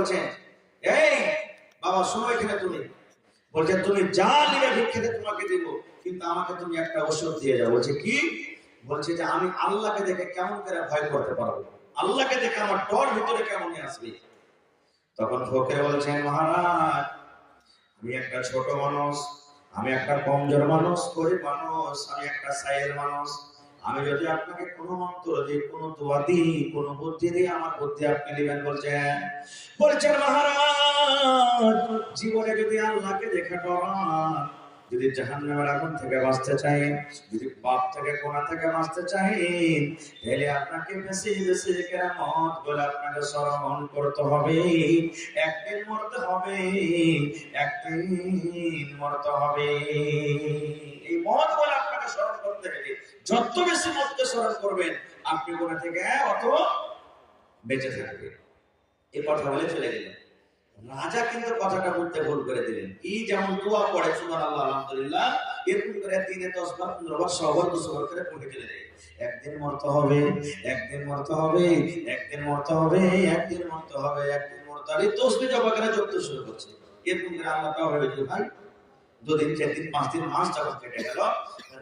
বলছেন, এই বাবা শোনো এখানে, তুমি বলছে তুমি যা নিবে ভিক্ষেতে তোমাকে দিব, কিন্তু আমাকে তুমি একটা ওষুধ দিয়ে যাও। বলছে কি? বলছে যে আমি আল্লাহকে দেখে কেমন করে ভয় করতে পারবো, আল্লাহকে দেখে আমার ডর ভিতরে কেমন আসবে। তখন ফকির বলছেন, মহারাজ আমি একটা ছোট মানুষ, আমি একটা কমজোর মানুষ, গরিব মানুষ, আমি একটা সাইয়ের মানুষ, আমি যদি আপনাকে কোনো মন্ত্র দিই, কোনো দোয়া দিই, কোনো বুদ্ধি দিই, আমার বুদ্ধি আপনি নেবেন? বলছেন মহারাজ জীবনে যদি আল্লাহকে দেখে ডরান, যদি জাহান্নামের আগুন থেকে বাঁচতে চাই, যদি পাপ থেকে গোনাহ থেকে বাঁচতে চাই, তাহলে আপনাকে বেশি বেশি কিয়ামত বলে আপনাকে স্মরণ করতে হবে। একদিন মরতে হবে, একদিন মরতে হবে। এই মত বলে আপনাকে স্মরণ করতে হবে। যত বেশি মতকে স্মরণ করবেন, আপনি গোনাহ থেকে অত বেঁচে থাকবেন। এই কথা বলে চলে গেলেন। রাজা কিন্তু কথাটা বলতে ভুল করে দিলেন। এই যেমন দোয়া পড়ে সুবহানাল্লাহ আলহামদুলিল্লাহ, এরকম করে দিনে 10 বার 15 বার 100 বার 200 বার করে পড়ে চলে যায়। একদিন মরতে হবে, একদিন মরতে হবে, একদিন মরতে হবে, একদিন মরতে হবে, একদিন মরতে হবে, তসবিহ জপা করে চলতে শুরু করছে। এরকম করে আল্লাহটা হবে যে ভাই 2 দিন 4 দিন 5 দিন মাস যখন কেটে গেল,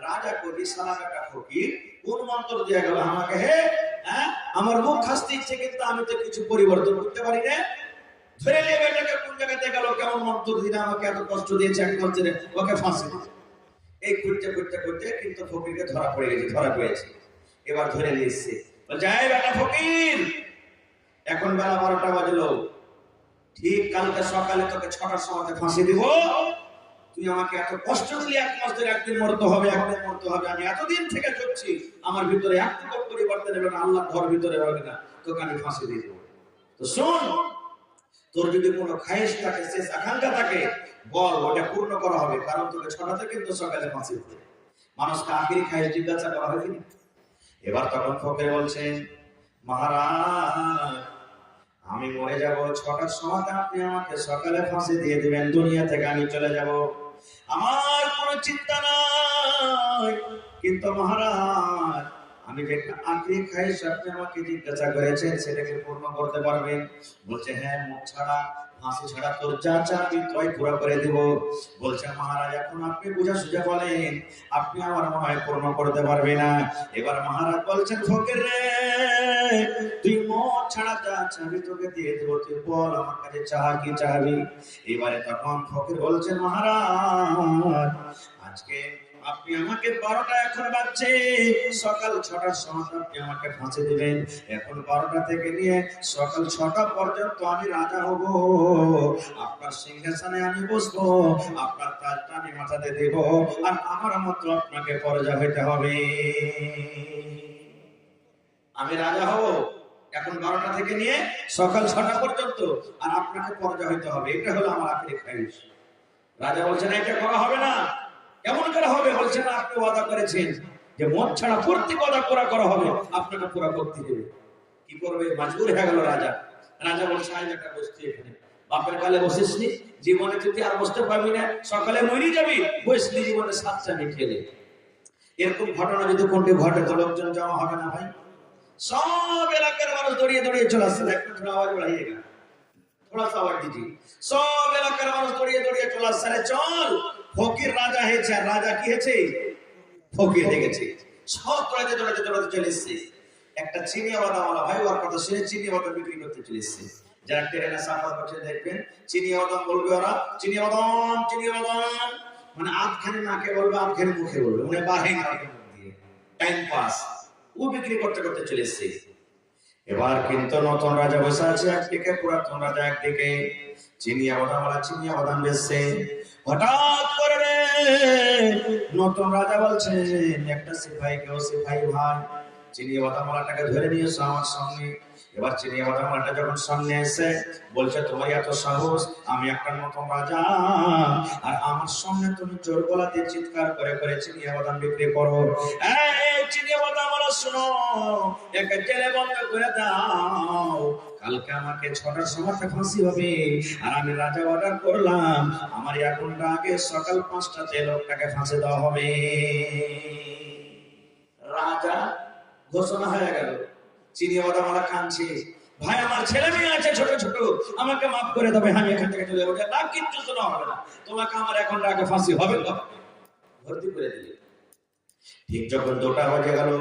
রাজা কবি সালামের ফকির কোন মন্ত্র দিয়ে গেল আমাকে, হে আমার মুখ খাসতে ইচ্ছে কিন্তু আমি তো কিছু পরিবর্তন করতে পারি না, ধরে নিয়ে বেটাকে কোন জায়গাতে গেল, কেমন মন্ত্র দিলে আমাকে এত কষ্ট দিয়েছে, এক মন্ত্রে ওকে ফাঁসি দিয়েছে। এই করতে করতে করতে কিন্তু ফকিরকে ধরা পড়ে গেছে, ধরা পড়েছে। এবার ধরে নিয়ে এসছে, বলছে এই বেটা ফকির, এখন বেলা 12টা বাজলো, ঠিক কালকে সকালে তোকে 6টার সময় ফাঁসি দিব। তুই আমাকে এত কষ্ট দিলি, 1 মাস ধরে, একদিন মরতে হবে, একদিন মরতে হবে, আমি এতদিন থেকে চলছি, আমার ভিতরে একটু পরিবর্তন হবে না, আল্লাহ ঘর ভিতরে হবে না, তোকে আমি ফাঁসি দিয়ে দেবো। তো শোন, তোর যদি কোনো খায়েশ থাকে, শেষ আকাঙ্ক্ষা থাকে, বল, ওটা পূর্ণ করা হবে, কারণ তোকে 6টাতে কিন্তু সকালে ফাঁসি দিতে। মানুষকে আখিরি খায়েশ জিজ্ঞাসা করা হয় কিনা? এবার তখন ফকির বলছেন, মহারাজ আমি মরে যাব, 6টার সময় আপনি আমাকে সকালে ফাঁসি দিয়ে দিবেন, দুনিয়া থেকে আমি চলে যাব, আমার কোনো চিন্তা নাই। কিন্তু মহারাজ আমি যে আখিরি খায়েশ আপনি আমাকে জিজ্ঞাসা করেছেন, সেটাকে পূর্ণ করতে পারবেন? বলছে হ্যাঁ, মুখ ছাড়া, ফাঁসি ছাড়া তোর যা চাবি তাই পুরো করে দেব। বলছে মহারাজ এখন আপনি বুঝা সুঝা বলেন, আপনি আমার মনে হয় পূর্ণ করতে পারবে না। এবার মহারাজ বলছেন, ফকির রে, তুই মুখ ছাড়া যা চাবি তোকে দিয়ে দেবো, তুই বল আমার কাছে চাহা কি চাবি। এবারে তখন ফকির বলছেন, মহারাজ আজকে আপনি আমাকে 12টা এখন বাজছে, সকাল 6টার সময় আপনি আমাকে ফাঁসি দিবেন, এখন 12টা থেকে নিয়ে সকাল 6টা পর্যন্ত আমি রাজা হব, আপনার সিংহাসনে আমি বসবো, আপনার তাজটা আমি মাথাতে দেব, আর আমার মতো আপনাকে পরাজয় হইতে হবে। আমি রাজা হব এখন 12টা থেকে নিয়ে সকাল 6টা পর্যন্ত, আর আপনাকে পরাজয় হইতে হবে, এটা হলো আমার আখিরি খায়েশ। রাজা বলছেন এটা করা হবে না। কেমন করে হবে? বলছেন আপনি ওয়াদা করেছেন যে মদ ছাড়া প্রত্যেক ওয়াদা করা হবে, আপনাকে পুরো করতে দেবে। কি করবে? মজবুর হয়ে গেল রাজা। রাজা বলছে আজ একটা বসতে, এখানে বাপের কালে বসিসনি, জীবনে তুই আর বসতে পারবি না, সকালে মরে যাবি, বসলি জীবনে 7 চাবি খেলে। এরকম ঘটনা যদি কোনটি ঘটে তো লোকজন জমা হবে না ভাই? সব এলাকার মানুষ দৌড়িয়ে দৌড়িয়ে চলে আসছে। একটু থোড়া আওয়াজ বাড়িয়েগা, थोड़ा सा आवाज दीजिए। सब এলাকার মানুষ দৌড়িয়ে দৌড়িয়ে চলে আসছে, চল ফকির রাজা হয়েছে। আর রাজা কি হয়েছে? ফকির হয়ে গেছে। সব দৌড়াতে দৌড়াতে দৌড়াতে চলে এসছে। একটা চিনি বাদামওয়ালা ভাই ওর কথা শুনে চিনি বাদাম বিক্রি করতে চলে এসছে। যারা ট্রেনে সাফার করছে দেখবেন, চিনি বাদাম বলবে ওরা, চিনি বাদাম, চিনি বাদাম, মানে আধখানে নাকে বলবে, আধখানে মুখে বলবে, মানে বাহির দিয়ে টাইম পাস। ও বিক্রি করতে করতে চলে এসছে। এবার কিন্তু নতুন রাজা বসে আছে একদিকে, পুরাতন রাজা একদিকে, চিনিয়া বাদাম বেচছে। হঠাৎ করে রে নতুন রাজা বলছে একটা সিপাহীকে, ও সিপাহী ভাই চিনিয়া বাদামওয়ালাটাকে ধরে নিয়েছো আমার সামনে। এবার চিনিয়া বাদামওয়ালাটা যখন সামনে এসে বলছে, তোমার এত সাহস, আমি একটা নতুন রাজা, আর আমার সামনে তুমি জোর গলা দিয়ে চিৎকার করে করে চিনিয়া বাদাম বিক্রি করো। এই চিনিয়া বাদামওয়ালা শোনো, একে জেলে বন্ধ করে দাও, কালকে আমাকে 6টার সময় ফাঁসি হবে, আর আমি রাজা অর্ডার করলাম আমার 1 ঘন্টা আগে সকাল 5টাতে লোকটাকে ফাঁসি দেওয়া হবে। রাজা ঘোষণা হয়ে গেল। চিনিয়া বাদামওয়ালা কাঁদছে, ভাই আমার ছেলে মেয়ে আছে ছোট ছোট, আমাকে মাফ করে দেবে, আমি এখান থেকে চলে যাবো, না কিচ্ছু শোনা হবে না, তোমাকে আমার এখন আগে ফাঁসি হবে না, ভর্তি করে দিলে। ঠিক যখন 2টা বাজে গেল,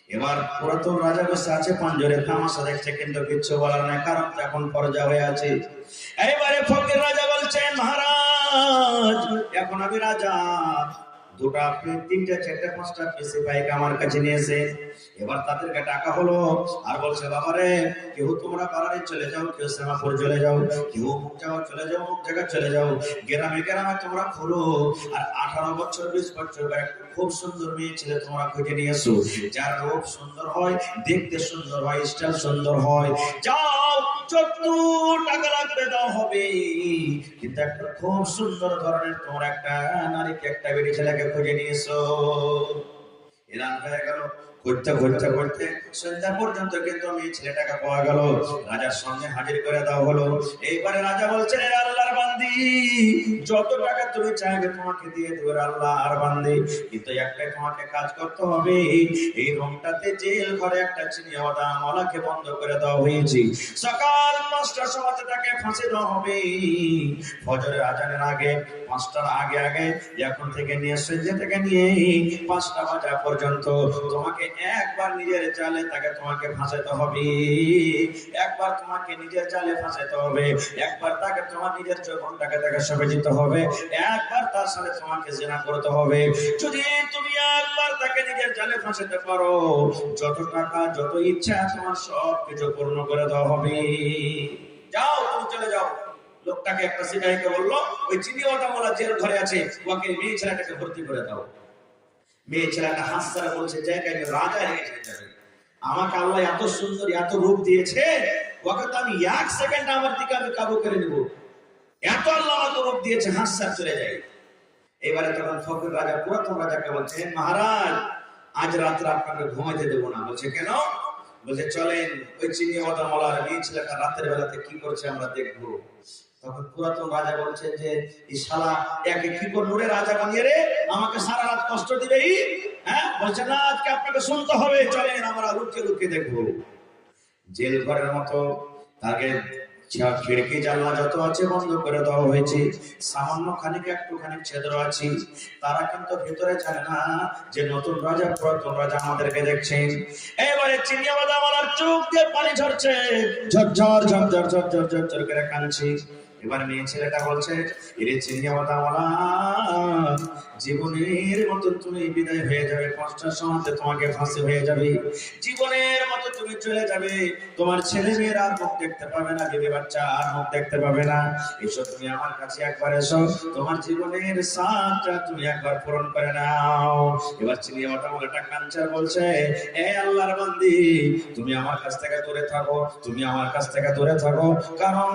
এবার পুরাতন রাজা বসে আছে পাঞ্জরে, তামাশা দেখছে, কিন্তু কিচ্ছু বলার নাই, কারণ এখন পর্যা হয়ে আছে। এইবারে ফকির রাজা বলছেন, মহারাজ এখন আমি রাজা, 2টা 3টা 4টা 5টা পিসি বাইক আমার কাছে নিয়েছে। এবার তাদেরকে ডাকা হলো, আর বলছে, বাবারে কেউ তোমরা পাড়ারে চলে যাও, কেউ সেমাপুর চলে যাও, কেউ মুখ যাও চলে যাও, মুখ জায়গা চলে যাও, গ্রামে গ্রামে তোমরা ঘুরো, আর 18 বছর 20 বছর একটা খুব সুন্দর মেয়ে ছেলে তোমরা খুঁজে নিয়ে এসো, যার রূপ সুন্দর হয়, দেখতে সুন্দর হয়, স্টাইল সুন্দর হয়, যাও যত টাকা লাগবে দাও হবে, কিন্তু একটা খুব সুন্দর ধরনের তোমার একটা নারীকে, একটা বেটি ছেলেকে খুঁজে নিয়ে এসো। এরান হয়ে গেল, করতে করতে করতে সন্ধ্যা পর্যন্ত কিন্তু মেয়ে ছেলেটাকে পাওয়া গেল, রাজার সামনে হাজির করে দেওয়া হলো। এইবারে রাজা বলছেন, আল্লাহর বান্দি, যত টাকা তুমি চাইবে তোমাকে দিয়ে দেবো আল্লাহর বান্দি, কিন্তু একটাই তোমাকে কাজ করতে হবে, এই রুমটাতে জেল ঘরে একটা চিনিওয়ালা মালাকে বন্ধ করে দেওয়া হয়েছে, সকাল 5টার সময় তাকে ফাঁসি দেওয়া হবে, ফজরের আজানের আগে, 5টার আগে আগে, এখন থেকে নিয়ে সন্ধ্যা থেকে নিয়ে 5টা বাজা পর্যন্ত তোমাকে একবার নিজের জালে তাকে তোমাকে ফাঁসাতে হবে, একবার তোমাকে নিজের জালে ফাঁসাতে হবে, একবার তাকে তোমার নিজের যৌবনটাকে তাকে সঁপে দিতে হবে, একবার তার সাথে তোমাকে জিনা করতে হবে। যদি তুমি একবার তাকে নিজের জালে ফাঁসাতে পারো, যত টাকা যত ইচ্ছা তোমার সব কিছু পূর্ণ করে দেওয়া হবে, যাও তুমি চলে যাও। লোকটাকে একটা সিপাহীকে বললো, ওই চিনিওয়ালা জেল ঘরে আছে, ওকে মেয়ে ছেলেটাকে ভর্তি করে দাও। মেয়ে ছেলেটা হাসছে, বলছে, জায়গায় রাজা রেখে যাবে, আমাকে আল্লাহ এত সুন্দর এত রূপ দিয়েছে, ওকে তো আমি 1 সেকেন্ড আমার দিকে আমি কাবু করে নেব, এত আল্লাহ আমাকে রূপ দিয়েছে, হাসছে চলে যায়। এবারে তখন ফকির রাজা পুরাতন রাজাকে বলছেন, মহারাজ আজ রাত্রে আপনাকে ঘুমাইতে দেবো না। বলছে, কেন? বলছে, চলেন ওই চিনিওয়ালার মেয়ে ছেলেটা রাতের বেলাতে কি করছে আমরা দেখবো। তখন পুরাতন রাজা বলছেন যে, এই শালা একে কি করলো রে রাজা বানিয়ে রে, আমাকে সারা রাত কষ্ট দিবে। হ্যাঁ, বলছে, না আজকে আপনাকে শুনতে হবে, চলেন আমরা লুকিয়ে লুকিয়ে দেখবো। জেল ঘরের মতো তাকে খিড়কি জানলা যত আছে বন্ধ করে দেওয়া হয়েছে, সামান্য খানিক একটুখানি ছেদ্র আছে, তারা কিন্তু ভিতরে জানে না যে নতুন রাজা পুরাতন রাজা আমাদেরকে দেখছেন। এবারে চিনিওয়ালার চোখ দিয়ে পানি ঝরছে, ঝরঝর ঝরঝর ঝরঝর ঝরঝর করে কাঁদছে। এবার মেয়ে ছেলেটা বলছে, এরে চিনিওয়ালা, জীবনের মতো তুমি বিদায় হয়ে যাবে, 5টার সময় তোমাকে ফাঁসি হয়ে যাবে, জীবনের মতো তুমি চলে যাবে, তোমার ছেলে মেয়ের আর মুখ দেখতে পাবে না, বিবি বাচ্চা আর মুখ দেখতে পাবে না, এসো তুমি আমার কাছে একবার এসো, তোমার জীবনের সাথটা তুমি একবার পূরণ করে নাও। এবার চিনিওয়ালাটা কাঞ্চার বলছে, এ আল্লাহর বান্দি, তুমি আমার কাছ থেকে দূরে থাকো, তুমি আমার কাছ থেকে দূরে থাকো, কারণ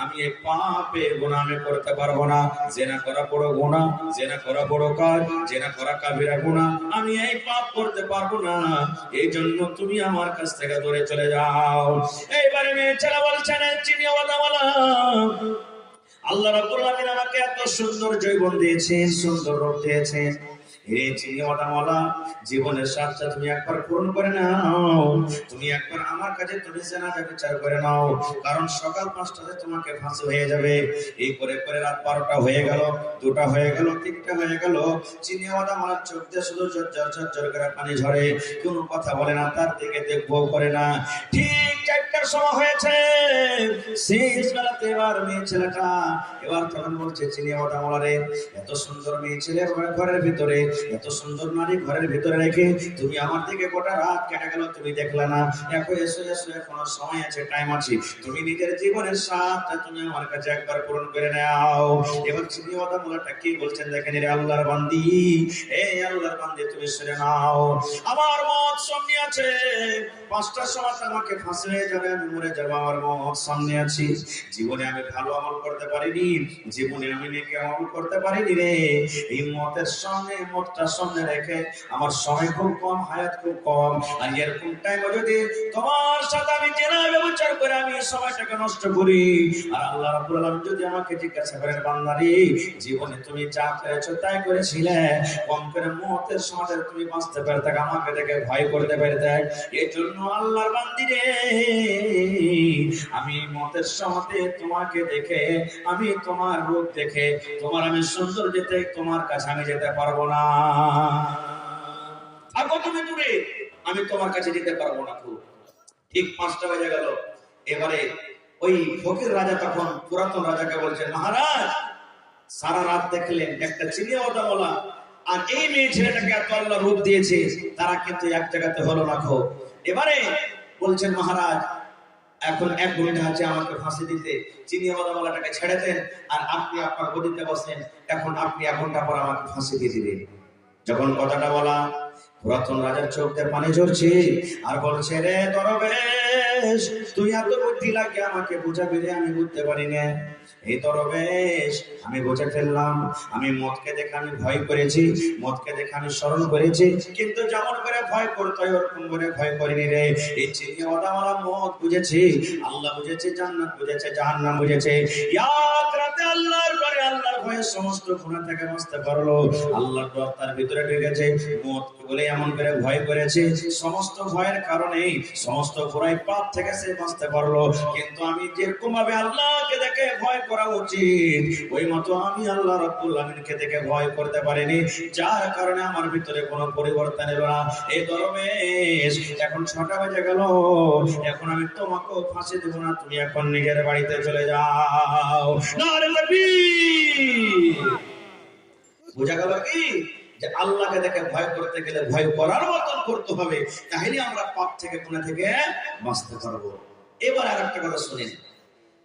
আমি এই পাপে গুনাহ আমি করতে পারবো না, জিনা করা বড় গুনাহ, জিনা করা বড় কাজ, জিনা করা কাবিরা গুনাহ, আমি এই পাপ করতে পারবো না, এই জন্য তুমি আমার কাছ থেকে দূরে চলে যাও। এইবারে মেয়ে ছেলে বলছেন, চিনিওয়ালা, আল্লাহ রাব্বুল আলামিন আমাকে এত সুন্দর যৌবন দিয়েছেন, সুন্দর রূপ দিয়েছেন, হে চিনিওয়ালা, জীবনের স্বাদটা তুমি একবার পূরণ করে নাও, তুমি একবার আমার কাছে তুমি জানাজা বিচার করে নাও, কারণ সকাল 5টাতে তোমাকে ফাঁসি হয়ে যাবে। এই করে করে রাত 12টা হয়ে গেল, 2টা হয়ে গেল, 3টা হয়ে গেল, চিনিওয়ালা আমার চোখ দিয়ে শুধু ঝরঝর ঝরঝর করে পানি ঝরে, কোনো কথা বলে না, তার দিকে দেখবো করে না। ঠিক 4টার সময় হয়েছে, শেষ বেলাতে এবার মেয়ে ছেলেটা এবার তখন বলছে, চিনিওয়ালা রে, এত সুন্দর মেয়ে ছেলে ঘরের ভিতরে, এত সুন্দর নারী ঘরের ভিতরে রেখে তুমি আমার দিকে গোটা রাত কেটে গেল, তুমি দেখলে না, এখন এসো এসো, এখনো সময় আছে, টাইম আছে, তুমি নিজের জীবনের স্বাদটা তুমি আমার কাছে একবার পূরণ করে নাও। এবার চিনিওয়ালাটা কি বলছেন দেখেন, রে আল্লাহর বান্দি, এই আল্লাহর বান্দি তুমি শুনে নাও, আমার মত সামনে আছে, 5টার সময় আমাকে ফাঁসি হয়ে যাবে, আমি মরে যাবো, আমার মত সামনে আছি, জীবনে আমি ভালো আমল করতে পারিনি, জীবনে আমি নেকি আমল করতে পারিনি রে, এই মতের সঙ্গে মতটা সামনে রেখে আমার সময় খুব কম, হায়াত খুব কম, আর এরকম টাইমে যদি তোমার সাথে আমি জেনা ব্যবচার করে আমি সময়টাকে নষ্ট করি, আর আল্লাহ রাব্বুল আলামিন যদি আমাকে জিজ্ঞাসা করেন বান্দারে জীবনে তুমি যা করেছো তাই করেছিলে, কম করে মতের সমাজে তুমি বাঁচতে পারতে, আমাকে দেখে ভয় করতে পারতে, এই জন্য আল্লাহর বান্দি রে আমি মতের সমাজে তোমাকে দেখে, আমি তোমার রূপ দেখে, তোমার আমি সুন্দর যেতে তোমার কাছে আমি যেতে পারবো না। থাকো তুমি দূরে, আমি তোমার কাছে যেতে পারবো না। ঠিক 5টা বেজে গেল। এবারে ওই ফকির রাজা তখন পুরাতন রাজাকে বলছেন, মহারাজ সারা রাত দেখলেন একটা চিনিওয়ালা আর এই মেয়ে ছেলেটাকে এত আল্লাহ রূপ দিয়েছে, তারা কিন্তু এক জায়গাতে হলো না। এবারে বলছেন মহারাজ এখন 1 ঘন্টা আছে আমাকে ফাঁসি দিতে, চিনিওয়ালাটাকে ছেড়ে দেন আর আপনি আপনার গদিতে বসেন, এখন আপনি 1 ঘন্টা পর আমাকে ফাঁসি দিয়ে দিবেন। যখন কথাটা বলা পুরাতন রাজার চোখ দিয়ে পানি ঝরছে আর বলছে, রে দরবেশ তুই এত বুদ্ধি লাগে আমাকে বুঝাবি রে, আমি বুঝতে পারি না। এই দরবেশ আমি বুঝে ফেললাম, আমি মদকে দেখে আমি ভয় করেছি, মদকে দেখে আমি স্মরণ করেছি, কিন্তু যেমন করে ভয় করতে হয় ওরকম করে ভয় করিনি রে। এই চিনিওয়ালা মদ বুঝেছি, আল্লাহ বুঝেছে, জান্নাত বুঝেছে, জাহান্নাম বুঝেছে। এক রাতে আল্লাহর ঘরে আল্লাহর ভয়ে সমস্ত গুনাহ থেকে বাঁচতে পারলো, আল্লাহর ডর তার ভিতরে ঢুকেছে। মদ বলে এমন করে ভয় করেছে, সমস্ত ভয়ের কারণে সমস্ত বুরাই পাপ থেকে সে বাঁচতে পারলো। কিন্তু আমি যেরকম ভাবে আল্লাহকে দেখে ভয় করা উচিত ওই মতো আমি আল্লাহ রাব্বুল আমিনকে দেখে ভয় করতে পারিনি, যার কারণে আমার ভিতরে কোনো পরিবর্তন এলো না। এই দরবেশ এখন 6টা বেজে গেল, এখন আমি তোমাকেও ফাঁসি দেব না, তুমি এখন নিজের বাড়িতে চলে যাও। নারে তাকবীর। বোঝা গেল কি যে আল্লাহকে দেখে ভয় করতে গেলে ভয় করার মতন করতে হবে, তাহলে আমরা পাপ থেকে গুনাহ থেকে বাঁচতে পারবো। এবার আরেকটা কথা শুনেন,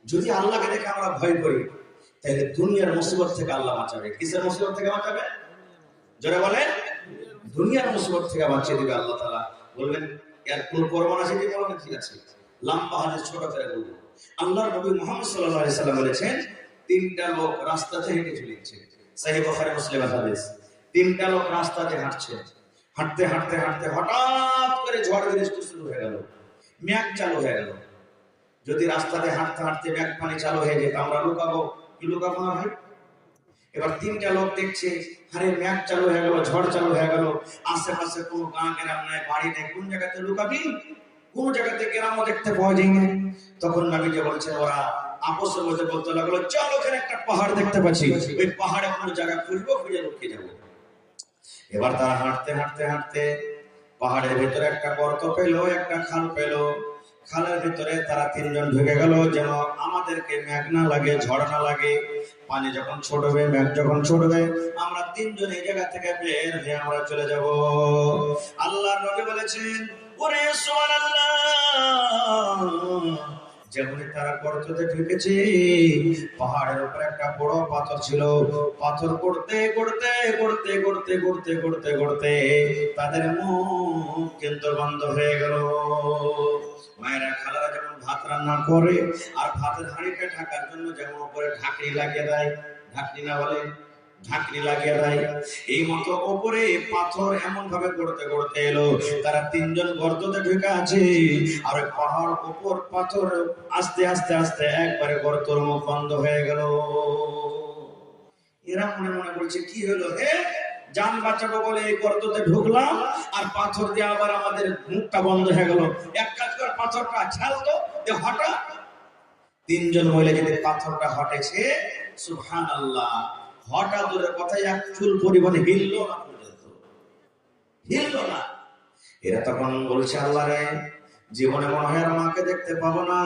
যদি আল্লাহকে দেখে আমরা ভয় করি তাহলে দুনিয়ার মুসিবত থেকে আল্লাহ বাঁচাবে। কিসের মুসিবত থেকে বাঁচাবে? জোরে বলেন। দুনিয়ার মুসিবত থেকে বাঁচিয়ে দিবে আল্লাহ তাআলা। বলবেন এর কোন প্রমাণ আছে? কি প্রমাণ? ঠিক আছে, লম্বা হাদিস ছোট করে বলবো। আল্লাহর নবী মুহাম্মদ সাল্লাল্লাহু আলাইহি সাল্লাম বলেছেন, 3টা লোক রাস্তাতে হেঁটে চলেছে। সহিহ বুখারী মুসলিমের হাদিস। 3টা লোক রাস্তাতে হাঁটছে, হাঁটতে হাঁটতে হাঁটতে হঠাৎ করে ঝড় বৃষ্টি শুরু হয়ে গেল, মেঘ চালু হয়ে গেল। যদি রাস্তাতে হাঁটতে হাঁটতে মেঘ পানি চালু হয়ে যেত আমরা লুকাবো, কি লুকাবো না ভাই? এবার 3টা লোক দেখছে, আরে মেঘ চালু হয়ে গেল, ঝড় চালু হয়ে গেল, আশেপাশে কোনো গাঁ গ্রাম নাই, বাড়ি নেই, কোন জায়গাতে লুকাবি? কোন জায়গাতে গ্রামও দেখতে পাওয়া যায় না। তখন নবীজি বলছেন, ওরা আপসের মধ্যে বলতে লাগলো, চল ওখানে একটা পাহাড় দেখতে পাচ্ছি, ওই পাহাড়ে কোনো জায়গা খুঁজবো, খুঁজে লুকিয়ে যাবো। এবার তারা হাঁটতে হাঁটতে হাঁটতে পাহাড়ের ভিতরে একটা গর্ত পেল, একটা খাল পেল। খালের ভিতরে তারা 3জন ঢুকে গেল, যেন আমাদেরকে মেঘ না লাগে, ঝড় না লাগে। পানি যখন ছুটবে, মেঘ যখন ছুটবে, আমরা 3জন এই জায়গা থেকে বের হয়ে আমরা চলে যাব। আল্লাহর নবী বলেছেন, ওরে সুবহানাল্লাহ, যেমন তারা গর্ততে ঢুকেছে, পাহাড়ের উপর একটা বড় পাথর ছিল। পাথর করতে করতে করতে করতে করতে করতে করতে তাদের মুখ কিন্তু বন্ধ হয়ে গেল। মায়েরা খালারা যেমন ভাত রান্না করে আর ভাতের হাঁড়িটা ঢাকার জন্য যেমন উপরে ঢাকনি লাগিয়ে দেয়, ঢাকনি না বলে ঢাকনি লাগিয়ে দেয়, এই মতো উপরে পাথর এমন ভাবে করতে করতে এলো, তারা 3জন গর্ততে ঢুকে আছে, আর পাহাড় উপর পাথর আস্তে আস্তে আস্তে একবারে গর্তর মুখ বন্ধ হয়ে গেল। এরা মনে মনে বলছে, কি হলো হে, জান বাঁচাবো বলে এই গর্ততে ঢুকলাম আর পাথর দিয়ে আবার আমাদের মুখটা বন্ধ হয়ে গেল। এক কাজ কর, পাথরটা ছাড়তো, হঠাৎ 3জন মহিলা যদি পাথরটা হটেছে, সুবহানাল্লাহ, হঠাৎ দূরের কথাই এক চুল পরিমাণে হিলল না, পর্যন্ত হিলল না। এরা তখন বলছে, আল্লাহ রে, জীবনে মনে হয় আর মাকে দেখতে পাবো না,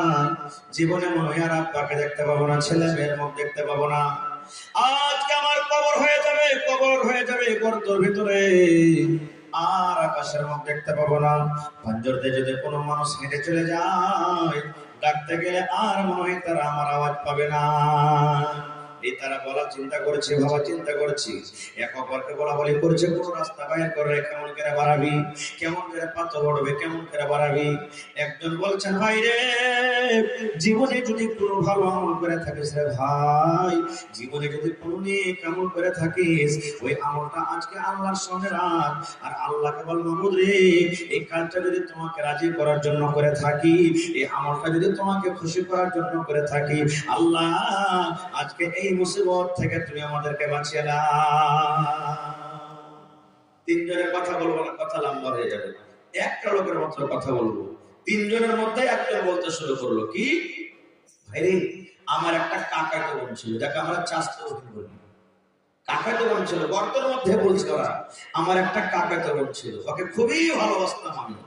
জীবনে মনে হয় আর আব্বাকে দেখতে পাবো না, ছেলে মেয়ের মুখ দেখতে পাবো না, আজকে আমার কবর হয়ে যাবে, কবর হয়ে যাবে গর্তের ভিতরে, আর আকাশের মুখ দেখতে পাবো না। পাঞ্জরতে যদি কোনো মানুষ হেঁটে চলে যায়, ডাকতে গেলে আর মনে হয় তারা আমার আওয়াজ পাবে না। এই তারা বলা চিন্তা করেছে, ভাবা চিন্তা করছি, এক অপরকে বলা বলি করছে, কোন রাস্তা বাইর করে কেমন করে বাড়াবি, কেমন করে পাথর উঠবে, কেমন করে বাড়াবি। একজন বলছেন ভাই রে, জীবনে যদি কোনো ভালো আমল করে থাকিস রে ভাই, জীবনে যদি কোনো নেক আমল করে থাকিস, ওই আমলটা আজকে আল্লাহর সামনে রাখ, আর আল্লাহকে বল মাবুদ রে, এই কাজটা যদি তোমাকে রাজি করার জন্য করে থাকি, এই আমলটা যদি তোমাকে খুশি করার জন্য করে থাকি, আল্লাহ আজকে এই মুসিবত থেকে তুমি আমাদেরকে বাঁচিয়ে নাও। তিনজনের কথা বলবো না, কথা লম্বা হয়ে যাবে, একটা লোকের মাত্র কথা বলবো। তিনজনের মধ্যে একজন বলতে শুরু করলো, কি ভাই রে, আমার একটা কাকাতো বোন ছিল, যাকে আমরা চাচাতো বোন বলি, কাকাতো বোন ছিল, গর্তের মধ্যে বলছে ওরা, আমার একটা কাকাতো বোন ছিল, ওকে খুবই ভালোবাসতাম আমি,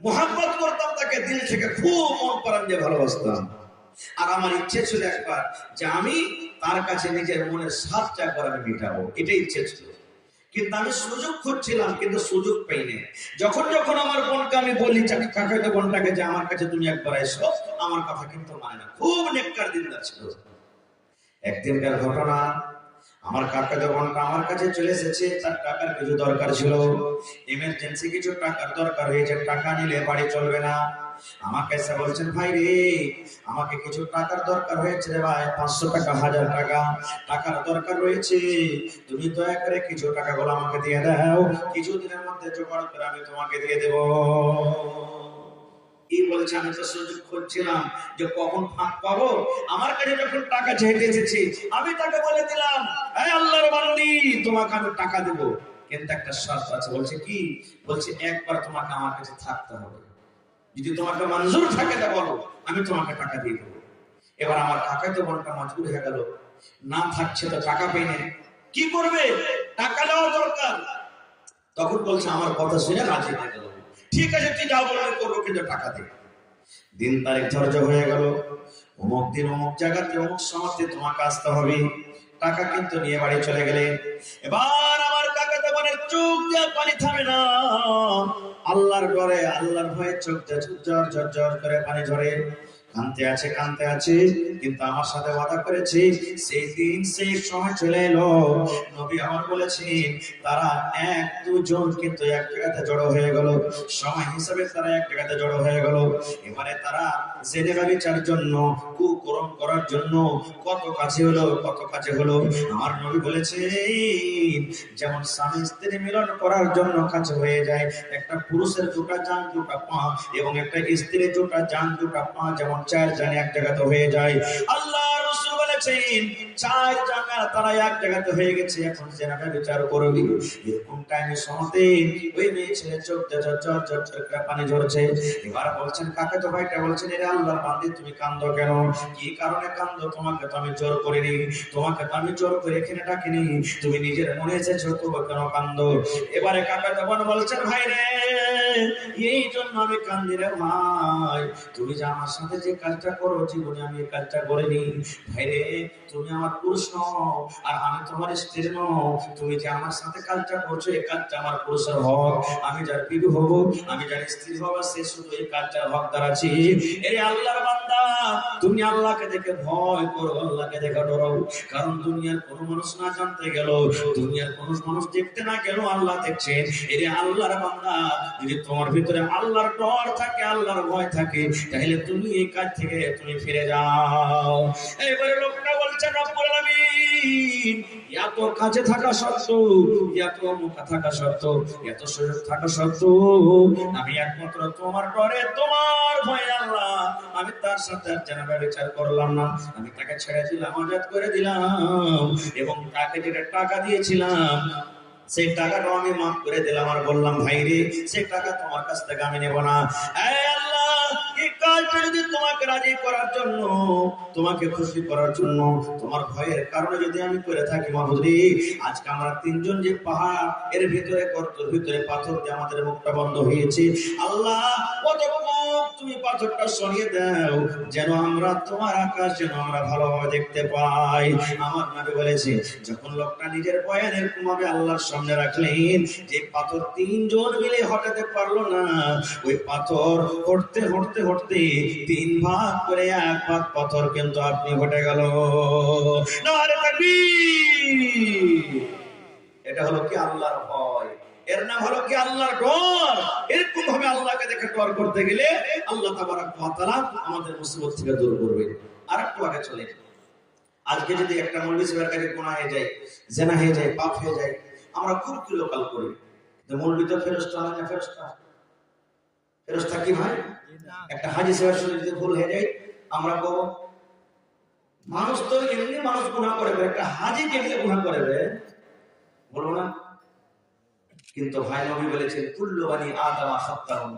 মোহাম্মত করতাম তাকে, দিল থেকে খুব মন প্রাণ দিয়ে ভালোবাসতাম। আর আমার ইচ্ছে ছিল একবার যে আমি তার কাছে নিজের মনের স্বাদটা একবার আমি মেটাবো, এটাই ইচ্ছে ছিল। কিন্তু আমি সুযোগ খুঁজছিলাম, কিন্তু সুযোগ পাইনি। যখন যখন আমার বোনকে আমি বলি, কাকাতো বোনটাকে, যে আমার কাছে তুমি একবার এসো, আমার কথা কিন্তু মানে না, খুব নেককার দিনদার ছিল। একদিনকার ঘটনা, আমার কাকাতো বোনটা আমার কাছে চলে এসেছে, তার টাকার কিছু দরকার ছিল, ইমার্জেন্সি কিছু টাকার দরকার হয়েছে, টাকা নিলে বাড়ি চলবে না। আমাকে এসে বলছেন, ভাই রে, আমাকে কিছু টাকার দরকার হয়েছে রে ভাই, 500 টাকা, 1000 টাকা টাকার দরকার রয়েছে, তুমি দয়া করে কিছু টাকাগুলো আমাকে দিয়ে দাও, কিছুদিনের মধ্যে জোগাড় করে আমি তোমাকে দিয়ে দেব। কি বলছে, আমি তো সুযোগ খুঁজছিলাম যে কখন ফাঁক পাবো, আমার কাছে যখন টাকা চাইতে এসেছি, আমি তাকে বলে দিলাম, এই আল্লাহর বান্দি, তোমাকে আমি টাকা দেবো, কিন্তু একটা শর্ত আছে। বলছে কি? বলছে একবার তোমাকে আমার কাছে থাকতে হবে, যদি তোমাকে মঞ্জুর থাকে তা বলো, আমি তোমাকে টাকা দিয়ে দেবো। এবার আমার কাকাতো বোনটা মজবুর হয়ে গেল, না থাকছে তো টাকা পেয়ে নেই, কি করবে, টাকা দেওয়া দরকার। তখন বলছে, আমার কথা শুনে রাজি হয়ে গেল, ঠিক আছে তুই যাও বলে করবো, কিন্তু টাকা দে। দিন তারিখ ধার্য হয়ে গেল, অমুক দিন অমুক জায়গাতে অমুক সময়তে তোমাকে আসতে হবে, টাকা কিন্তু নিয়ে বাড়ি চলে গেলে। এবার আমার কাকাতো বোনের চোখ দিয়ে পানি থামে না, আল্লাহর ডরে, আল্লাহর ভয়ে চোখ দিয়ে ঝরঝর ঝরঝর করে পানি ঝরে, কাঁদতে আছে কাঁদতে আছে। কিন্তু আমার সাথে ওয়াদা করেছি, সেই দিন সেই সময় চলে এলো, নবী আমার বলেছেন, তারা 1-2 জন কিন্তু এক জায়গাতে জড়ো হয়ে গেল, সময় হিসাবে তারা এক জায়গাতে জড়ো হয়ে গেল। এবারে তারা জেনে ব্যভিচার জন্য, কুকর্ম করার জন্য কত কাছে হলো, কত কাছে হলো। আমার নবী বলেছেন, যেমন স্বামী স্ত্রী মিলন করার জন্য কাছে হয়ে যায়, একটা পুরুষের দুটা জান দুটা পা, এবং একটা স্ত্রীর দুটা জান দুটা পা যেমন 4 জান এক জায়গাতে হয়ে যায়, আল্লাহ রাসূল বলেছেন 4 জায়গা তারা এক জায়গাতে হয়ে গেছে, এখন জেনাবে বিচার করবি। এরকম টাইমে সমতে ওই মেয়ে ছেলে চোখ দিয়ে ঝরঝর ঝরঝর করে পানি ঝরছে। এবার বলছেন কাকাতো ভাইটা, বলছেন, এরে আল্লাহর বান্দি, তুমি কাঁদো কেন, কি কারণে কাঁদো, তোমাকে তো আমি জোর করিনি, তোমাকে তো আমি জোর করে এখানে ডাকিনি, তুমি নিজের মনে এসেছো, তবু কেন কাঁদো। এবারে কাকাতো বোন বলছেন, ভাই রে, এই জন্য আমি কান্দি রে ভাই, তুমি যে আমার সাথে যে কাজটা করো, জীবনে আমি এই কাজটা করিনি। ভাই রে, তুমি আমার পুরুষ নও, আর আমি তোমার স্ত্রী নও, তুমি যে আমার সাথে কাজটা করছো, এই কাজটা আমার পুরুষের হক, আমি যার বিবি হব, আমি যার স্ত্রী হব, সে শুধু এই কাজটার হকদার আছে। এই আল্লাহর বান্দা, তুমি আল্লাহকে দেখে ভয় করো, আল্লাহকে দেখে ডরো, কারণ দুনিয়ার কোনো মানুষ না জানতে গেল, দুনিয়ার কোনো মানুষ দেখতে না গেল, আল্লাহ দেখছেন। এই আল্লাহর বান্দা, যদি তোমার ভিতরে আল্লাহর ডর থাকে, আল্লাহর ভয় থাকে, তাহলে তুমি এই কাজ থেকে তুমি ফিরে যাও। এবারে লোকটা বলছে, রব্বুল আলামিন, এত কাজে থাকা সত্ত্বেও, এত মুখা থাকা সত্ত্বেও, এত সুযোগ থাকা সত্ত্বেও, আমি একমাত্র তোমার ডরে, তোমার ভয়ে আল্লাহ, আমি তার সাথে জানাবে বিচার করলাম না, আমি তাকে ছেড়ে দিলাম, আজাদ করে দিলাম, এবং তাকে যেটা টাকা দিয়েছিলাম, সেই টাকাটাও আমি মাফ করে দিলাম, আর বললাম, ভাই রে, সেই টাকা তোমার কাছ থেকে আমি নেব না। এই আল্লাহ, এই কাজটা যদি তোমাকে রাজি করার জন্য, তোমাকে খুশি করার জন্য, তোমার ভয়ের কারণে যদি আমি করে থাকি, মাহবুব রে, আজকে আমরা 3 জন যে পাহাড় এর ভিতরে, গর্তের ভিতরে পাথর দিয়ে আমাদের মুখটা বন্ধ হয়েছে, আল্লাহ কত মুখ তুমি পাথরটা সরিয়ে দাও, যেন আমরা তোমার আকাশ যেন আমরা ভালোভাবে দেখতে পাই। আমার নবী বলেছে, যখন লোকটা নিজের বয়ান এরকম ভাবে আল্লাহর সামনে রাখলেন, যে পাথর তিনজন মিলে হটাতে পারলো না, ওই পাথর হটতে হটতে হটতে 3 ভাগ করে 1 ভাগ পাথর কিন্তু আপনি হটে গেল। নারে তাকবীর! এটা হলো কি আল্লাহর ভয়, এর নাম হলো কি আল্লাহর ডর। এরকম ভাবে আল্লাহকে দেখে ডর করতে গেলে আল্লাহ তাবারক ওয়া তাআলা আমাদের মুসিবত থেকে দূর করবে। আরেকটু আগে চলে, আজকে যদি একটা মৌলভী সাহেবের কাছে গুনাহ হয়ে যায়, জিনা হয়ে যায়, পাপ হয়ে যায়, আমরা খুব কিলোকাল করি যে মৌলভী তো ফেরেশতা না, ফেরেশতা ফেরেশতা কি ভাই? একটা হাজী সাহেবের শরীরে যদি ভুল হয়ে যায়, আমরা কব মানুষ তো এমনি মানুষ গুনাহ করে, একটা হাজী কেমনে গুনাহ করে বলবো না? কিন্তু ভাই নবী বলেছেন, কুল্লু বানি আদম খাত্তাউন,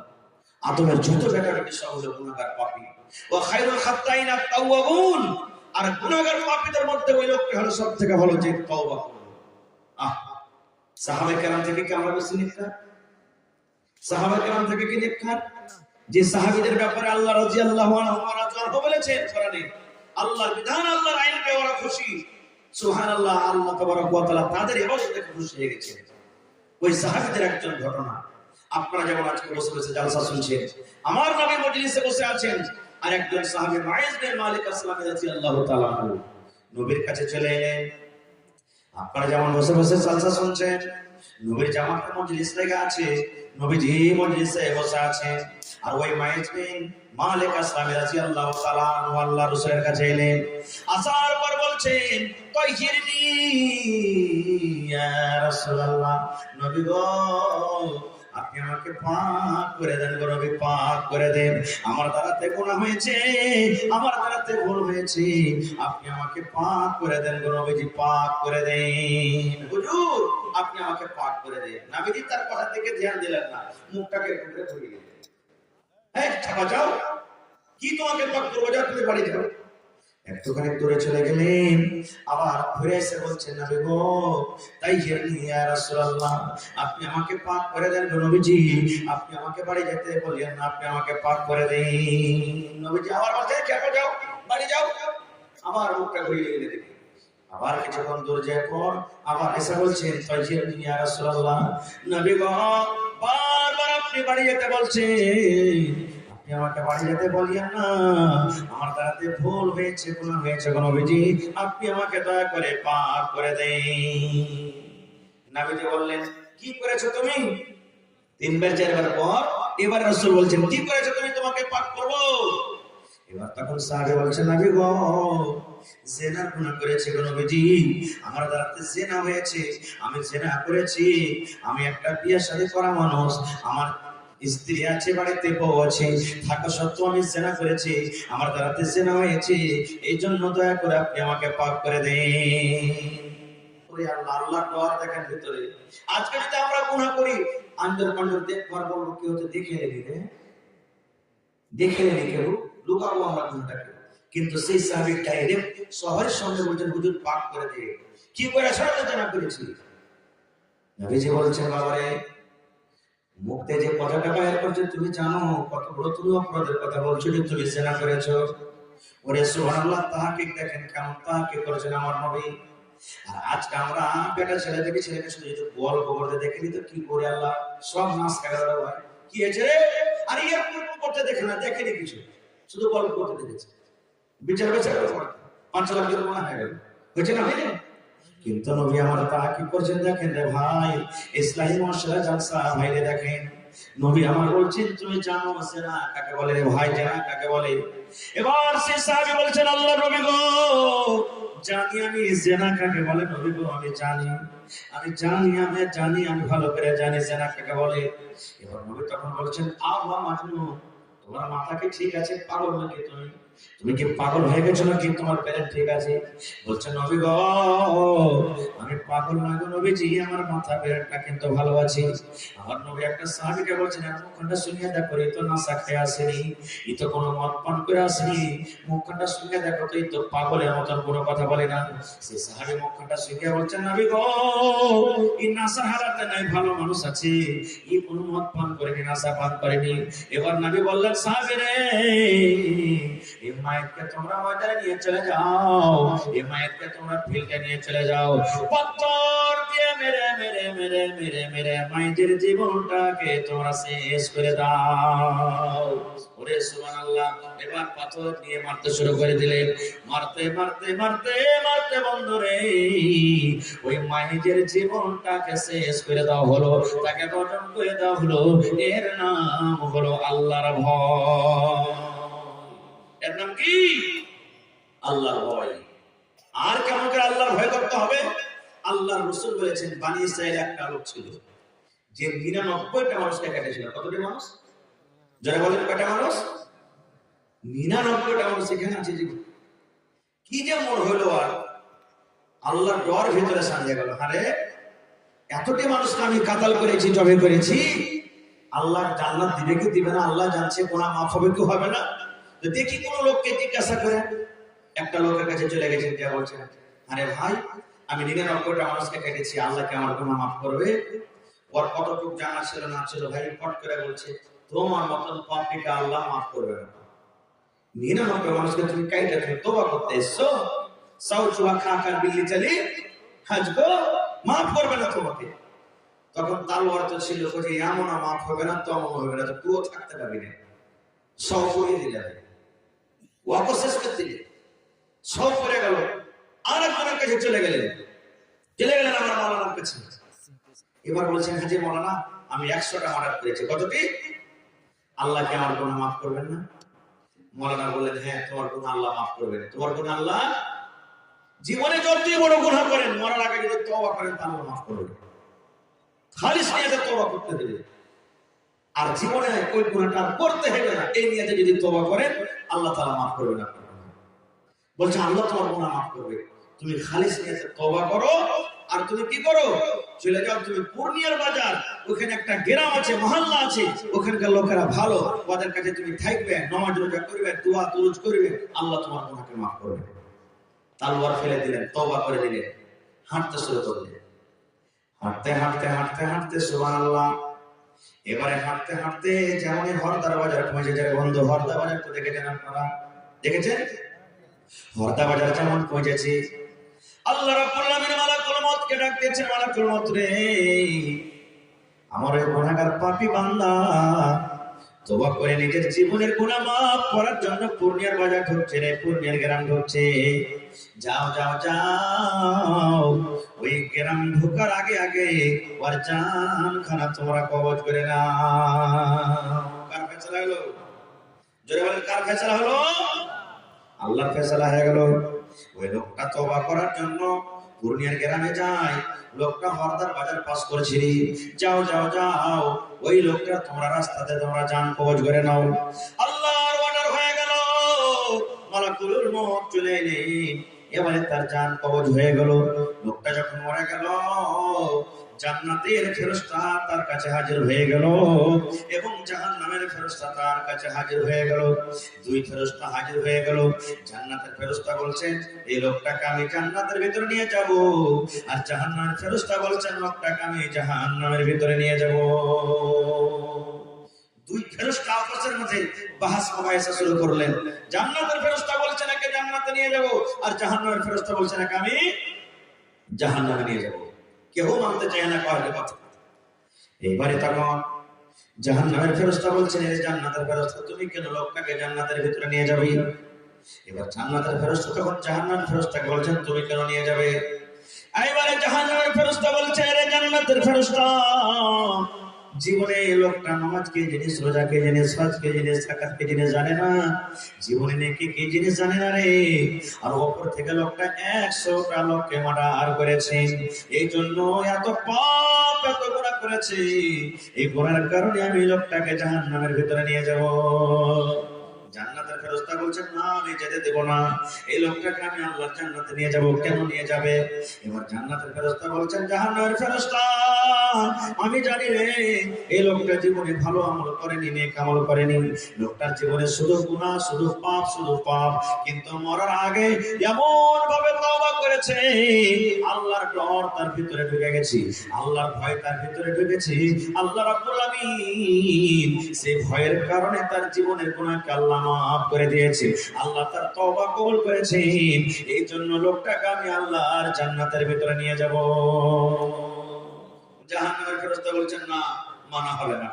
আদমের যত বেটা-বেটি সব হলো গুনাহগার পাপী, ওয়া খায়রুল খাত্তাইন আত-তাওয়াবুন, আর গুনাহগার পাপীদের মধ্যে ওই লোকটি হলো সবথেকে ভালো যে তওবা করে। সাহাবায়ে কেরাম থেকে কি আমরা বেশি নেককার? সাহাবায়ে কেরাম থেকে কি নেককার? যে সাহাবীদের ব্যাপারে আল্লাহ রাদিয়াল্লাহু আনহু রাযু বলেছেন কোরআনে, আল্লাহর বিধান আল্লাহর আইনকে ওরা খুশি, সুবহানাল্লাহ, আল্লাহ তাবারক ওয়া তাআলা তাদের ইবাদতে দেখে খুশি হয়ে গেছেন। ওই সাহাবীদের একজন ঘটনা, আপনারা যেমন আজকে বসে বসে জালসা শুনছেন, আমার নবী মজলিসে বসে আছেন, আর একজন সাহাবী মাইজ বিন মালিক আসলামী রাদিয়াল্লাহু তাআলা আনহু নবীর কাছে চলে এলেন। আপনারা যেমন বসে বসে জালসা শুনছেন, নবীর জামাতে মজলিস লেগে আছে, নবীজি মজলিসে বসে আছেন, আর ওই মাইজ বিন মালিক আসলামী রাদিয়াল্লাহু তাআলা আনহু আল্লাহর রাসূলের কাছে এলেন। আসার পর বলছেন, তাহিরনি ইয়া রাসূলুল্লাহ, নবী গো আপনি আমাকে পাক করে দেন গো নবী, পাক করে দেন, আমার দ্বারাতে গুনাহ হয়েছে, আমার দ্বারাতে ভুল হয়েছে, আপনি আমাকে পাক করে দেন গো নবীজি, পাক করে দেন হুজুর, আপনি আমাকে পাক করে দেন। নবীজি তার কথা থেকে ধ্যান দিলেন না, মুখটাকে ঘুরে ঘুরে গেলেন, এই ছাপা যাও, কি তোমাকে পাক করবো, যাও তুমি বাড়ি যাও। একটুখানি দূরে চলে গেলেন, আবার ঘুরে এসে বলছেন, নবী গো তাইহিরনি ইয়া রাসূলুল্লাহ, আপনি আমাকে পাক করে দেন গো নবীজি, আপনি আমাকে বাড়ি যেতে বলিয়েন না, আপনি আমাকে পাক করে দেন। নবীজি আবার বলছেন, কেন যাও, বাড়ি যাও। আবার মুখটা ঘুরিয়ে গেলে দেখি, আবার কিছুক্ষণ দূর যাওয়ার পর আবার এসে বলছেন, তাইহিরনি ইয়া রাসূলুল্লাহ, নবী গো বারবার আপনি বাড়ি যেতে বলছেন, আমাকে বাড়ি যেতে বলিয়েন না, আমার দ্বারাতে ভুল হয়েছে, গুনাহ হয়েছে গো নবীজি, আপনি আমাকে দয়া করে পাক করে দেন। নবীজি বললেন, কি করেছো তুমি? 3 বার 4 বার পর এবার রাসূল বলছেন, কি করেছো তুমি, তোমাকে পাক করব। এবার তখন সাহাবী বলছেন, নবী গো জিনা গুনাহ করেছি গো নবীজি, আমার দ্বারাতে জিনা হয়েছে, আমি জিনা করেছি, আমি একটা বিয়ে শাদী করা মানুষ, আমার স্ত্রী আছে, বাড়িতে বউ আছে, থাকা সত্ত্বেও আমি জিনা করেছি, আমার দ্বারাতে জিনা হয়েছে, এই জন্য দয়া করে আপনি আমাকে পাক করে দেন। ওরে আল্লাহ, আল্লাহর ডর দেখেন ভিতরে। আজকে যদি আমরা গুনাহ করি, আন্দর পান্দর দেখবার বলবো, কি হতে দেখে নিবে, দেখে নিবে কেউ, লুকাবো আমরা গুনাহটাকে। কিন্তু সেই সাহাবী ডাইরেক্ট শহরের সামনে বলছেন, হুজুর পাক করে দে। কি করে সাথে জিনা করেছি? নবীজি বলছেন, বাবারে মুখতে যে কথাটা বাইর করছে, তুমি জানো কত বড় তুমি অপরাধের কথা বলছো, যে তুমি জিনা করেছো। ওরে সুবহানাল্লাহ, তাহকিক দেখেন কেমন তাহকিক করেছেন আমার নবী। আর আজকে আমরা বেটা ছেলে থেকে ছেলেকে শুধু যদি গল্প করতে দেখি তো কি করে আল্লাহ সব নাশ করে ভাই, কি হয়েছে রে, আর ইয়ার করতে দেখে না, দেখেনি কিছু, শুধু গল্প করতে দেখেছে, বিচার বিচার 5 লাখ জরিমানা হয়ে গেল, হয়েছে না, হয়নি? কিন্তু নবী আমার তাহকিক করছেন, দেখেন রে ভাই, ইসলামী মাশাআল্লাহ জালসা ভাইরে দেখেন, নবী আমার বলছেন, তুমি জানো জিনা কাকে বলে রে ভাই, জিনা কাকে বলে? এবার সে সাহাবী বলছেন, আল্লাহ নবী গো জানি আমি জিনা কাকে বলে, নবী গো আমি জানি, আমি জানি, আমি জানি, আমি ভালো করে জানি জিনা কাকে বলে। এবার নবী তখন বলছেন, আল্লাহ মাজনুন, তোমার মাথা কি ঠিক আছে, পাগল নাকি তুমি? তুমি কি পাগল হয়ে গেছো নাকি তোমার প্যারেন্ট ঠিক আছে? বলছে নবী গো, আমি পাগল না গো নবীজি, আমার মাথা প্যারেন্টটা কিন্তু ভালো আছে। আমার নবী একটা সাহাবীকে বলছেন মুখখানটা শুনিয়ে দেখো, এই তো নাসা খেয়ে আসেনি, এই তো কোনো মদ পান করে আসেনি, মুখখানটা শুনিয়ে দেখো তো, এই তো পাগলের মতন কোনো কথা বলে না। সেই সাহাবী মুখখানটা শুনিয়ে বলছেন নবী গো, এই নাসা হারাতে নাই ভালো মানুষ আছে, এই কোনো মদ পান করেনি, নাসা পান করেনি। এবার নবী বললেন সাহাবী রে, এই মায়েরকে তোমরা ময়দানে নিয়ে চলে যাও, এই মায়েরকে তোমরা ফিল্ডে নিয়ে চলে যাও, পাথর দিয়ে মেরে মেরে মেরে মেরে মেরে মায়ের জীবনটাকে তোমরা শেষ করে দাও। ওরে সুবহানাল্লাহ। এবার পাথর দিয়ে মারতে শুরু করে দিলেন, মারতে মারতে মারতে মারতে বন্ধুরে ওই মায়ের জীবনটাকে শেষ করে দেওয়া হলো, তাকে গঠন করে দেওয়া হলো। এর নাম হলো আল্লাহর ভয়। এর নাম কি? আল্লাহর ভয়। আর কেমন করে আল্লাহর ভয় করতে হবে? আল্লাহর রাসূল বলেছেন বনি ইসরাইল একটা লোক ছিল যে 99টা মানুষকে কেটেছিল। কতটি মানুষ? যারা বলেন কয়টা মানুষ? 99টা মানুষ এখানে আছে। কি যে মন হইলো, আর আল্লাহর ডর ভিতরে সাজিয়ে গেল, আরে এতটি মানুষকে আমি কাতাল করেছি, জবে করেছি, আল্লাহ জান্নাত দিবে কি দিবে না আল্লাহ জানছে, গুনাহ মাফ হবে কি হবে না। তো দেখি কোন লোককে জিজ্ঞাসা করে, একটা লোকের কাছে চলে গেছেন, যা বলছেন আরে ভাই আমি 99টা মানুষকে কেটেছি, আল্লাহ কি আমার গুনাহ মাফ করবে? ওর কতটুকু জানা ছিল না ছিল, ভাই পট করে বলছে তোমার মতন পাপীকে আল্লাহ মাফ করবে না। 99 মানুষকে তুমি কাইটা তুমি তওবা করতে এসছো, সাউ চুয়া খাকার বিল্লি চালি হাজগো, মাফ করবে না তোমাকে। তখন তার অর্থ ছিল যে এমন মাফ হবে না, তেমন হবে না, তো তুইও থাকতে পারবি না, সব করে দিলে ওয়াকে শেষ করে দিলে, সব করে গেল। আর একজনের কাছে চলে গেলেন আমার মাওলানার কাছে। এবার বলছেন হাজি মাওলানা আমি 100টা মার্ডার করেছি, কতটি? আল্লাহ কি আমার গুনাহ মাফ করবেন না? মাওলানা বললেন হ্যাঁ তোমার গুনাহ আল্লাহ মাফ করবেন। তোমার গুনাহ আল্লাহ জীবনে যতই বড় গুনাহ করেন মরার আগে যদি তওবা করেন তা আল্লাহ মাফ করবেন, খালিস নিয়তে তওবা করতে দেবে। আর জীবনে ওই গুনাহটা করতে হবে না এই নিয়তে যদি তওবা করেন আল্লাহ তাআলা মাফ করবেন আপনাকে। বলছে আল্লাহ তোমার গুনাহ মাফ করবে, তুমি খালিস নিয়তে তওবা করো। আর তুমি কি করো, চলে যাও তুমি পূর্ণিয়ার বাজার, ওখানে একটা গ্রাম আছে, মহল্লা আছে, ওখানকার লোকেরা ভালো, ওদের কাছে তুমি থাকবে, নামাজ রোজা করবে, দোয়া তুরুজ করবে, আল্লাহ তোমার গুনাহকে মাফ করবে। তালওয়ার ফেলে দিলেন, তওবা করে দিলেন, হাঁটতে শুরু করলেন। হাঁটতে হাঁটতে হাঁটতে হাঁটতে সুবহানাল্লাহ। এবারে হাঁটতে হাঁটতে যেমনই হরদার বাজার পৌঁছে যায়, বন্ধু হরদা বাজার তো দেখেছেন আপনারা, দেখেছেন? হরদা বাজার যেমন পৌঁছেছি, আল্লাহ রাব্বুল আলামিন মালাকুল মউতকে ডাক দিয়েছেন, মালাকুল মউত রে আমার এই গুনাহগার পাপী বান্দা তওবা করে নিজের জীবনের গুনাহ মাফ করার জন্য পূর্ণিয়ার বাজার ঢুকছে রে, পূর্ণিয়ার গ্রাম ঢুকছে। যাও যাও যাও, ওই গ্রাম ঢোকার আগে আগে ওর জানখানা তোমরা কবজ করে নাও। কার ফয়সালা হলো? জোরে বলেন কার ফয়সালা হলো? আল্লাহর ফয়সালা হয়ে গেল। ওই লোকটা তওবা করার জন্য পূর্ণিয়ার গ্রামে যায়, লোকটা হরদার বাজার পাস করেছে। যাও যাও যাও, ওই লোকটা তোমরা রাস্তাতে তোমরা জান কবজ করে নাও। আল্লাহর অর্ডার হয়ে গেল, মালাকুল মউত চলে এলেন, এবারে তার জান কবজ হয়ে গেল। লোকটা যখন মরে গেল, জান্নাতের ফেরেশতা তার কাছে হাজির হয়ে গেল এবং জাহান্নামের ফেরেশতা তার কাছে হাজির হয়ে গেল। দুই ফেরেশতা হাজির হয়ে গেল। জান্নাতের ফেরেশতা বলছেন এই লোকটাকে আমি জান্নাতের ভিতরে নিয়ে যাব, আর জাহান্নামের ফেরেশতা বলছেন লোকটাকে আমি জাহান্নামের ভিতরে নিয়ে যাব। দুই ফেরেশতা আপসের মধ্যে বাহাস মুবাহিসা শুরু করলেন। জান্নাতের ফেরেশতা বলছেন একে জান্নাতে নিয়ে যাব, আর জাহান্নামের ফেরেশতা বলছেন একে আমি জাহান্নামে নিয়ে যাব। কেউ মানতে চায় না কার কথা। এইবারে তখন জাহান্নামের ফেরেশতা বলছেন এই জান্নাতের ফেরেশতা তুমি কেন লোকটাকে জান্নাতের ভিতরে নিয়ে যাবে? এবার জান্নাতের ফেরেশতা তখন জাহান্নামের ফেরেশতাকে বলছেন তুমি কেন নিয়ে যাবে? এইবারে জাহান্নামের ফেরেশতা বলছে রে জান্নাতের ফেরেশতা জীবনে লোকটা নামাজ কি জিনিস, রোজা কি জিনিস, হজ কি জিনিস, যাকাত কি জিনিস জানে না, জীবনে নেকি কি জিনিস জানে না রে। আর উপর থেকে লোকটা 100টা লোককে মার্ডার করেছে, এই জন্য এত পাপ এত গুনাহ করেছে, এই গুনাহের কারণে আমি লোকটাকে জাহান্নামের ভিতরে নিয়ে যাব। জান্নাতের ফেরেশতা বলছেন না আমি যেতে দেব না, এই লোকটাকে আমি আল্লাহর জান্নাতে নিয়ে যাব। কেন নিয়ে যাবে? এবার জান্নাতের ফেরেশতা বলছেন জাহান্নামের ফেরেশতা আমি জানি রে, এই লোকটা জীবনে ভালো আমল করেনি, নেক আমল করেনি, লোকটার জীবনে শুধু গুনাহ, শুধু পাপ, শুধু পাপ, কিন্তু মরার আগে এমন ভাবে তওবা করেছে, আল্লাহর ডর তার ভিতরে ঢুকে গেছে, আল্লাহর ভয় তার ভিতরে ঢুকেছে। আল্লাহ রাব্বুল আলামিন সেই ভয়ের কারণে তার জীবনের গুনাহকে আল্লাহ মাফ করে দিয়েছে, আল্লাহ তার তওবা কবুল করেছেন। এই জন্য লোকটাকে আমি আল্লাহর জান্নাতের ভিতরে নিয়ে যাব। জাহান্নামের ফেরেশতা বলছেন না, মানা হবে না।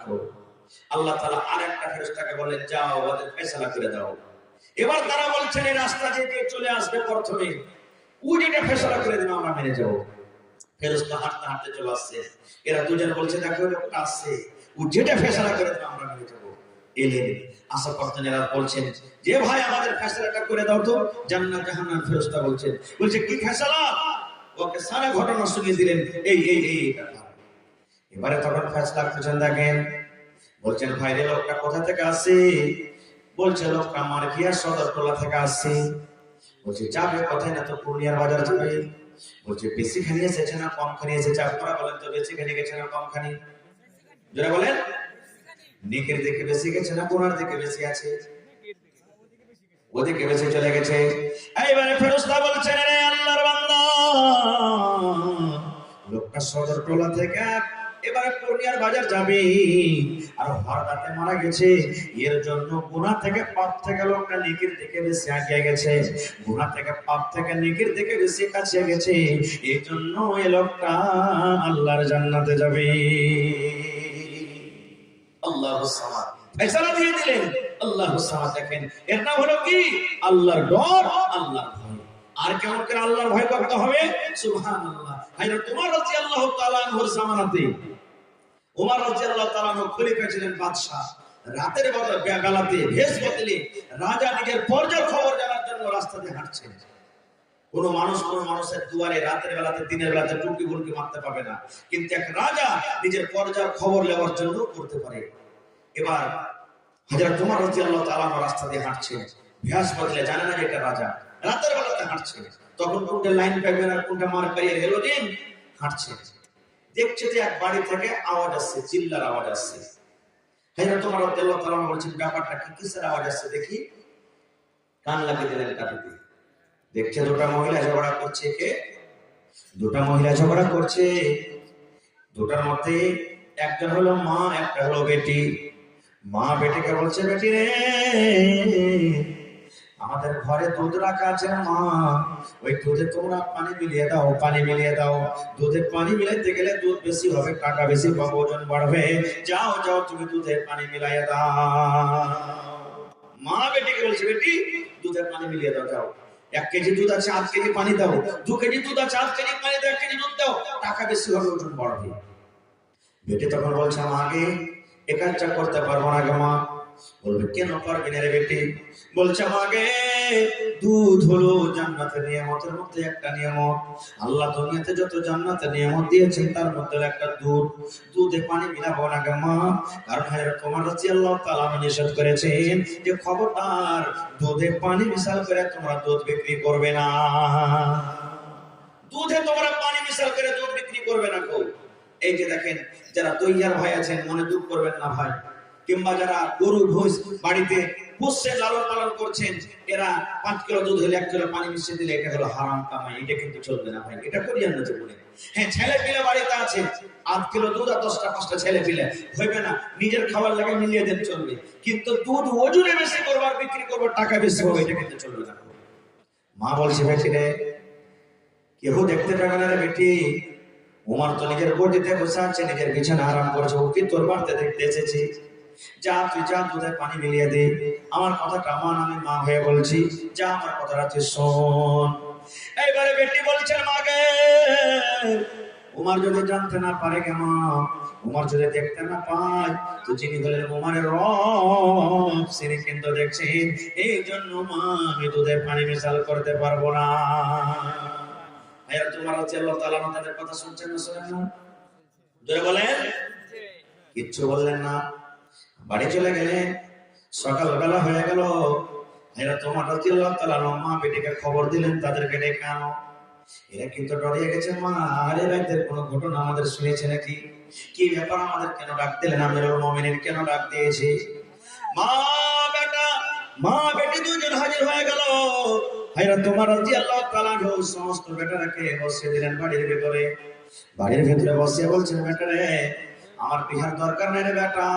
আল্লাহ তাআলা আরেকটা ফেরেশতাকে বলেন যাও ওদের ফয়সালা করে দাও। এবার তারা বলছেন এই রাস্তা দিয়ে চলে আসবে প্রথমে, ও যেটা ফয়সালা করে দিন আমরা মেনে যাব। ফেরেশতা হাঁটতে হাঁটতে চলে আসছে, এরা দুজন বলছে দেখো লোকটা আসছে, ও যেটা ফয়সালা করে দিন আমরা মেনে যাব। এলেন, আশা করতেন এরা বলছেন যে ভাই আমাদের ফয়সালাটা করে দাও তো। জান্নাত জাহান্নাম ফেরেশতা বলছে কি ফয়সালা? ওকে সারা ঘটনা শুনিয়ে দিলেন, এই কথা। এবারে তখন ফয়সালা করছেন, দেখেন বলছেন ভাই রে লোকটা কোথা থেকে আসছে? বলছে লোকটা মারখিয়া সদরতলা থেকে আসছে। বলছে যাবে কোথায়? না তো পূর্ণিয়ার বাজার যাবে। বলছে বেশি খানি এসেছে না কম খানি এসেছে? আপনারা বলেন তো বেশি খানি গেছে না কম খানি? যারা বলেন নেকের দিকে বেশি গেছে না গুনার দিকে বেশি আছে? ওদিকে বেশি চলে গেছে। এইবারে ফেরেশতা বলছেন রে আল্লাহর বান্দা, লোকটা সদরতলা থেকে এবারে পূর্ণিয়ার বাজার যাবে আর হঠাৎ মারা গেছে, এর জন্য গুনাহ থেকে পাপ থেকে লোকটা নেকির দিকে বেশি এগিয়ে গেছে, গুনাহ থেকে পাপ থেকে নেকির দিকে বেশি কাছে গেছে, এই জন্য এই লোকটা আল্লাহর জান্নাতে যাবে। আল্লাহুস সামাদ ফয়সালা দিয়ে দিলেন। আল্লাহুস সামাদ দেখেন এর নাম হলো কি? আল্লাহর ডর, আল্লাহর ভয়। আর কেমন করে আল্লাহর ভয় করতে হবে? সুবহানাল্লাহ। হযরত ওমর রাদিয়াল্লাহু তাআলা আনহুর জামানাতে, ওমর রাদিয়াল্লাহু তাআলা আনহু খলিফা ছিলেন, বাদশা। রাতের বেলাতে ভেষ বদলে রাজা নিজের পর্যার খবর জানার জন্য রাস্তা দিয়ে হাঁটছেন। কোন মানুষের দুয়ারে রাতের বেলাতে দিনের বেলাতে টুকি বুলকি মারতে পাবে না, কিন্তু এক রাজা নিজের পর্যার খবর নেওয়ার জন্য করতে পারে। এবার হযরত ওমর রাদিয়াল্লাহু তাআলা আনহু রাস্তা দিয়ে হাঁটছেন, ভেষ বদলে জানে না যে এটা রাজা, রাতের বেলাতে হাঁটছে, তখন কোনটা লাইন পাবে না কোনটা মার পাইয়ে হেলোদিন হাঁটছে। দেখছে যে এক বাড়ি থেকে আওয়াজ আসছে, চিল্লার আওয়াজ আসছে। হযরত ওমর রাদিয়াল্লাহু তাআলা বলছেন ব্যাপারটা কি, কিসের আওয়াজ আসছে দেখি। কান লাগিয়ে দিলেন কাটিতে। দেখছে দুটো মহিলা ঝগড়া করছে। কে? দুটো মহিলা ঝগড়া করছে। দুটার মধ্যে একজন হলো মা, একটা হলো বেটি। মা বেটিকে বলছে বেটি রে আমাদের ঘরে দুধ রাখা আছে মা, ওই দুধে তোমরা পানি মিলিয়ে দাও, পানি মিলিয়ে দাও। দুধে পানি মিলাইতে গেলে দুধ বেশি হবে, টাকা বেশি পাবো, ওজন বাড়বে। যাও যাও তুমি দুধে পানি মিলাইয়া দাও। মা বেটিকে বলছে বেটি দুধে পানি মিলিয়ে দাও, যাও। 1 কেজি দুধ আছে 8 কেজি পানি দাও, 2 কেজি দুধ আছে 8 কেজি পানি দাও, 1 কেজি দুধ দাও, টাকা বেশি হবে, ওজন বাড়বে। বেটি তখন বলছে আমি আগে এ কাজটা করতে পারবো না গো মা। বলবে কেন পারবি না রে বেটি? বলছে আগে দুধ হলো জান্নাতের নিয়ামতের মধ্যে একটা নিয়ামত। আল্লাহ দুনিয়াতে যত জান্নাতের নিয়ামত দিয়েছেন তার মধ্যে একটা দুধ, দুধে পানি মিলাবো না গো মা। কারণ হযরত ওমর রাদিয়াল্লাহু তাআলা নিষেধ করেছেন যে খবরদার দুধে পানি মিশাল করে তোমরা দুধ বিক্রি করবে না। দুধে তোমরা পানি মিশাল করে দুধ বিক্রি করবে না গো। এই যে দেখেন যারা দইয়ার ভাই আছেন মনে দুঃখ করবেন না ভাই, কিংবা যারা গরু ভৈষ বাড়িতে পোষে লালন পালন করছেন, এরা 5 কিলো দুধ হলে 1 কিলো পানি মিশিয়ে দিলে এটা হলো হারাম কামাই, এটা কিন্তু চলবে না ভাই, এটা করিয়েন না জীবনে। হ্যাঁ ছেলে পিলে বাড়িতে আছে 8 কিলো দুধ আর 10টা 5টা ছেলে পিলে হইবে না, নিজের খাবার লাগে মিলিয়ে দেন চলবে, কিন্তু দুধ ওজনে বেশি করবার বিক্রি করবার টাকা বেশি হবে, এটা কিন্তু চলবে না। মা বলছে বেটি রে কেউ দেখতে পাবে না রে বেটি, ওমর তো নিজের গদিতে বসে আছে, নিজের বিছানা আরাম করছে, ওকে তোর বাড়িতে দেখতে এসেছি, যা তুই যা দুধে পানি মিলিয়ে দে। আমার কথাটা মান, আমি মা হয়ে বলছি, যা আমার কথাটা তুই শোন। এইবারে বেটি বলছেন মাগে ওমর যদি জানতে না পারে কে মা, ওমর যদি দেখতে না পায় তো যিনি বলেন ওমরের রব তিনি কিন্তু দেখছেন, এই জন্য মা আমি দুধে পানি মিশাল করতে পারবো না। হযরত ওমর রাদিয়াল্লাহু তাআলা তাদের কথা শুনছেন না শুনেন না? জোরে বলেন। কিচ্ছু বললেন না, বাড়ি চলে গেলেন। সকালবেলা হয়ে গেল, হযরত ওমর রাদিয়াল্লাহু তাআলা মা বেটিকে খবর দিলেন তাদেরকে ডেকে আনো। এরা কিন্তু ডরিয়ে গেছে, মা আরে রাতের কোনো ঘটনা আমাদের শুনেছে নাকি? কি ব্যাপার, আমাদের কেন ডাক দিলেন? আমিরুল মুমিনিন কেন ডাক দিয়েছি? মা বেটা, মা বেটি দুজন হাজির হয়ে গেল। হযরত ওমর রাদিয়াল্লাহু তাআলা সমস্ত বেটারাকে বসিয়ে দিলেন বাড়ির ভিতরে। বাড়ির ভিতরে বসিয়ে বলছেন, বেটারে আমার বিয়ার দরকার নেই রে বেটা,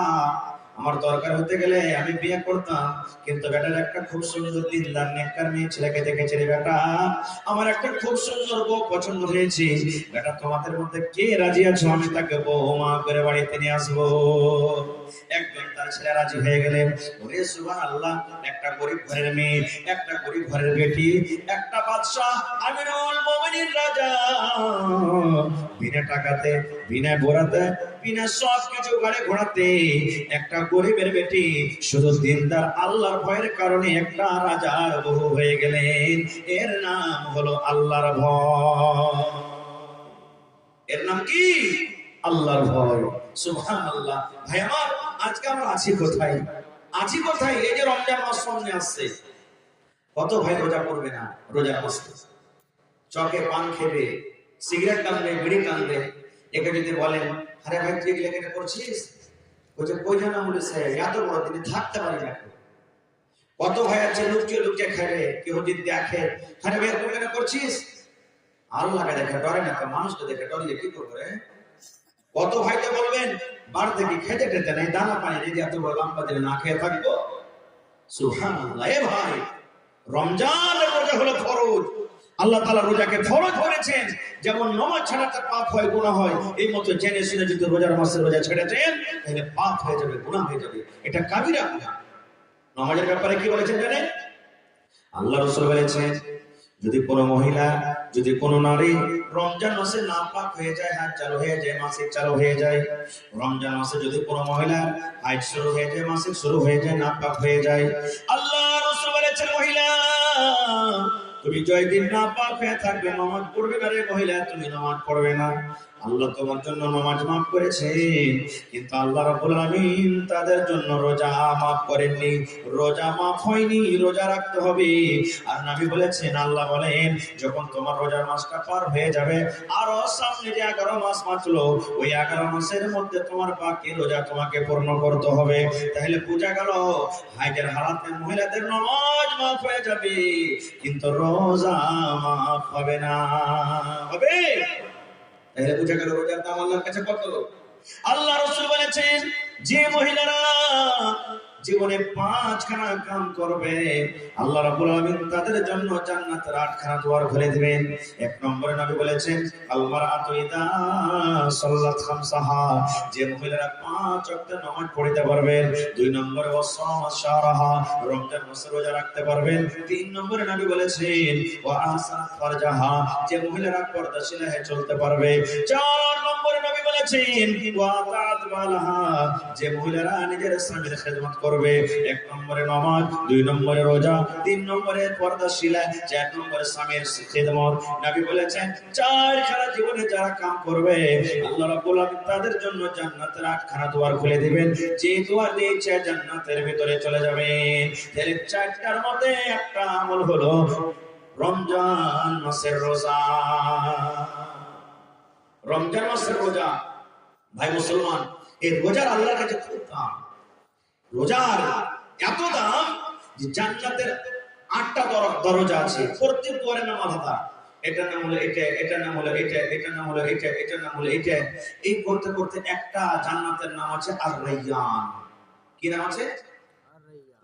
আমার দরকার হতে গেলে আমি বিয়ে করতাম, কিন্তু বেটার একটা খুব সুন্দর দিনদার নেককার মেয়ে ছেলেকে দেখেছি রে বেটা, আমার একটা খুব সুন্দর বউ পছন্দ হয়েছে। বেটা তোমাদের মধ্যে কে রাজি আছো আমি তাকে বৌমা করে বাড়িতে নিয়ে আসবো? একজন তার ছেলে রাজি হয়ে গেলেন। ওরে সুবহানাল্লাহ, একটা গরিব ঘরের মেয়ে, একটা গরিব ঘরের বেটি, একটা বাদশা আমিরুল মুমিনিন রাজা, বিনা টাকাতে, বিনা বোরাতে, বিনা সব কিছু গাড়ি ঘোড়াতে একটা গরিবের বেটি শুধু দিনদার আল্লাহর ভয়ের কারণে একটা রাজার বউ হয়ে গেলেন। এর নাম হলো আল্লাহর ভয়। এর নাম কি? আল্লাহর ভয়। সুবহানাল্লাহ। ভাই আমার, আজকে আমরা আছি কোথায়? আছি কোথায়? এই যে রমজান মাস সামনে আসছে, কত ভাই রোজা করবে না? রোজার মাসে চকে পান খেবে, সিগারেট টানবে, বিড়ি টানবে। একে যদি বলেন, আরে ভাই তুই এগুলো কেন করছিস? বলছে কই জানা বলেছে এত বড় দিনে থাকতে পারি না। কত ভাই আছে লুকিয়ে লুকিয়ে খাবে, কেউ যদি দেখে, আরে ভাই তুই কেন করছিস? আল্লাহকে দেখে ডরে না, তো মানুষকে দেখে ডরিয়ে কি করবে? কত ভাইকে বলবেন বার থেকে খেতে টেতে নেই, দানা পানি যদি এত বড় লম্বা দিনে না খেয়ে থাকবো? সুবহানাল্লাহ। এ ভাই, রমজানের রোজা হলো ফরজ। আল্লাহ তাআলা রোজাকে ফরজ করেছেন। যেমন নামাজ ছাড়াতে পাপ হয়, গুনাহ হয়, এই মতো জেনে শুনে যদি রোজার মাসে রোজা ছেড়ে দেন তাহলে পাপ হয়ে যাবে, গুনাহ হয়ে যাবে। এটা কাবিরা গুনাহ। নামাজের ব্যাপারে কি বলেছেন জানেন? আল্লাহ রাসূল বলেছেন, যদি কোনো মহিলা, যদি কোনো নারী রমজান মাসে নাপাক হয়ে যায়, হাজ চালু হয়ে যায়, মাসিক চালু হয়ে যায়, রমজান মাসে যদি কোনো মহিলা হাজ শুরু হয়ে যায়, মাসিক শুরু হয়ে যায়, নাপাক হয়ে যায়, আল্লাহ রাসূল বলেছেন, মহিলা তুমি জয়দিন নাপাক হয়ে থাকবে, নামাজ পড়বে না রে মহিলা, তুমি নামাজ পড়বে না। আল্লাহ তোমার জন্য নামাজ মাফ করেছেন, কিন্তু আল্লাহ রাব্বুল আলামিন তাদের জন্য রোজা মাফ করেননি। রোজা মাফ হয়নি, রোজা রাখতে হবে। আর নবী বলেছেন, আল্লাহ বলেন, যখন তোমার রোজার মাসটা পার হয়ে যাবে, আরো সামনে যে 11 মাস বাঁচলো, ওই 11 মাসের মধ্যে তোমার বাকি রোজা তোমাকে পূর্ণ করতে হবে। তাহলে বোঝা গেল হাজের হালাতে মহিলাদের নামাজ মাফ হয়ে যাবে, কিন্তু রোজা মাফ হবে না। হবে? তাহলে বুঝা গেল রোজার দাম আল্লাহর কাছে কত। আল্লাহ রাসূল বলেছেন, যে মহিলারা জীবনে 5খানা কাম করবে, আল্লাহ রাব্বুল আলামিন তাদের জন্য জান্নাতের 8খানা দুয়ার খুলে দিবেন। এক নম্বরে নবী বলেছেন, আল মারআতু ইযা সাল্লাত খামসাহা, যে মহিলারা 5 ওয়াক্ত নামাজ পড়তে পারবেন। 2 নম্বরে ওয়াসামা শাহরাহা, রমজান মাসে রোজা রাখতে পারবেন। 3 নম্বরে নবী বলেছেন, ওয়া আহসানাত ফারজাহা, যে মহিলারা পর্দাশীলা হয়ে চলতে পারবে। 4 নম্বরে নবী বলেছেন, ওয়া তাআত বালাহা, যে মহিলারা নিজের স্বামীর খেদমত করবে। 1 নম্বরে নামাজ, 2 নম্বরে রোজা, 3 নম্বরে পর্দাশীলা, 4 নম্বরে স্বামীর খেদমত। নবী বলেছেন, 4খানা জীবনে যারা কাম করবে, আল্লাহ রাব্বুল আলামিন তাদের জন্য জান্নাতের 8খানা দুয়ার খুলে দিবেন। যে দুয়ার দিয়ে জান্নাতের ভিতরে চলে যাবেন। তাহলে 4টার মধ্যে একটা আমল হলো রমজান মাসের রোজা। রমজান মাসের রোজা, ভাই মুসলমান, এই রোজার আল্লাহর কাছে খুব দাম। রোজার এত দাম যে জান্নাতের 8টা দরজা আছে, প্রত্যেক দুয়ারের নাম আলাদা। এটার নাম হলো এটা, এটার নাম হলো এটা, এটার নাম হলো এটা, এটার নাম হলো এটা। এই করতে করতে একটা জান্নাতের নাম আছে আর রাইয়ান। কি নাম আছে?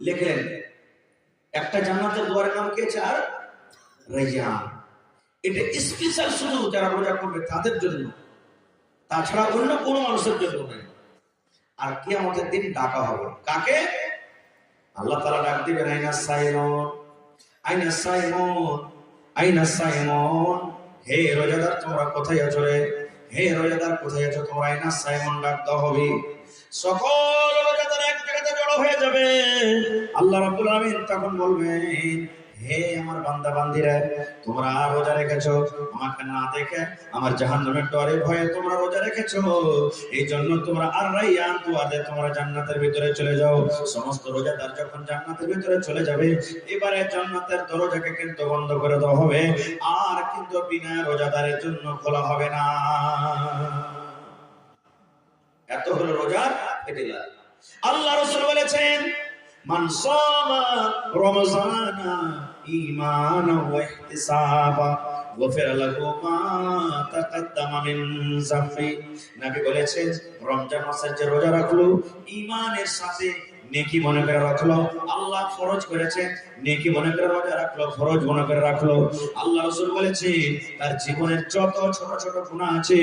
লিখলেন, একটা জান্নাতের দুয়ারের নাম কি আছে? আর রাইয়ান। এটা স্পেশাল শুধু যারা রোজা করবে তাদের জন্য, তাছাড়া অন্য কোনো মানুষের জন্য নয়। আর কিয়ামতের দিন ডাকা হবে কাকে? আল্লাহ তাআলা ডাক দিবেন, আইনা সাইমুন, আইনা সাইমুন, আইনা সাইমুন, হে রোজাদার তোমরা কোথায় আছো রে? হে রোজাদার কোথায় আছো তোমরা? আইনা সাইমুন ডাক দাও হবে। সকল রোজাদার এক জায়গাতে জড়ো হয়ে যাবে। আল্লাহ রাব্বুল আলামিন তখন বলবেন, হে আমার বান্দা বান্দিরা, তোমরা রোজা রেখেছো আমাকে না দেখে, আমার জাহান্নামের ডরে ভয়ে তোমরা রোজা রেখেছো, এই জন্য তোমরা আর রাইয়ান দুয়ারে তোমরা জান্নাতের ভিতরে চলে যাও। সমস্ত রোজাদার যখন জান্নাতের ভিতরে চলে যাবে, এবারে জান্নাতের দরজাকে কিন্তু বন্ধ করে দেওয়া হবে, আর কিন্তু বিনা রোজাদারের জন্য খোলা হবে না। এত হলো রোজার ফজিলত। আল্লাহ রাসূল বলেছেন, মান সামা রমজানা ঈমানান ওয়া ইহতিসাবা গফিরা লাহু মা তাকাদ্দামা মিন যামবি। নবী বলেছেন, রমজান মাসে যে রোজা রাখলো ঈমানের সাথে, নেকি মনে করে রাখলো, আল্লাহ ফরজ করেছেন, নেকি মনে করে রোজা রাখলো, ফরজ মনে করে রাখলো, আল্লাহ রাসূল বলেছেন তার জীবনের যত ছোট ছোট গুনাহ আছে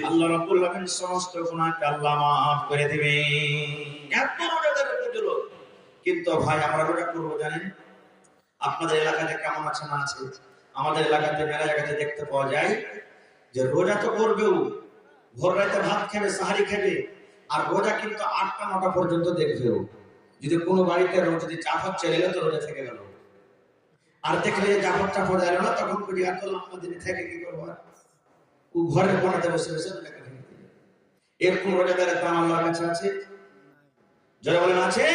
আল্লাহ রাব্বুল আলামিন সমস্ত গুনাহকে আল্লাহ maaf করে দিবেন। এত রোজাদার ফজিলত। কিন্তু ভাই আমরা রোজা করব জানেন? আপনাদের এলাকাতে কেমন আছে না আছে? আমাদের এলাকাতে মেলা জায়গাতে দেখতে পাওয়া যায় যে রোজা তো করবেও, ভোর রাতে ভাত খাবে, সাহারি খাবে, আর রোজা কিন্তু ৮টা-৯টা পর্যন্ত দেখবেও। যদি কোনো বাড়িতে যদি জাফর চলে গেল তো রোজা থেকে গেল, আর দেখলে যে জাফর টাফর এলো না, তখন করি এত লম্বা দিনে থেকে কি করবো, ও ঘরের কোনাতে বসে বসে এরকম রোজাদারের দাম আল্লাহর কাছে আছে? যারা বলেন আছে?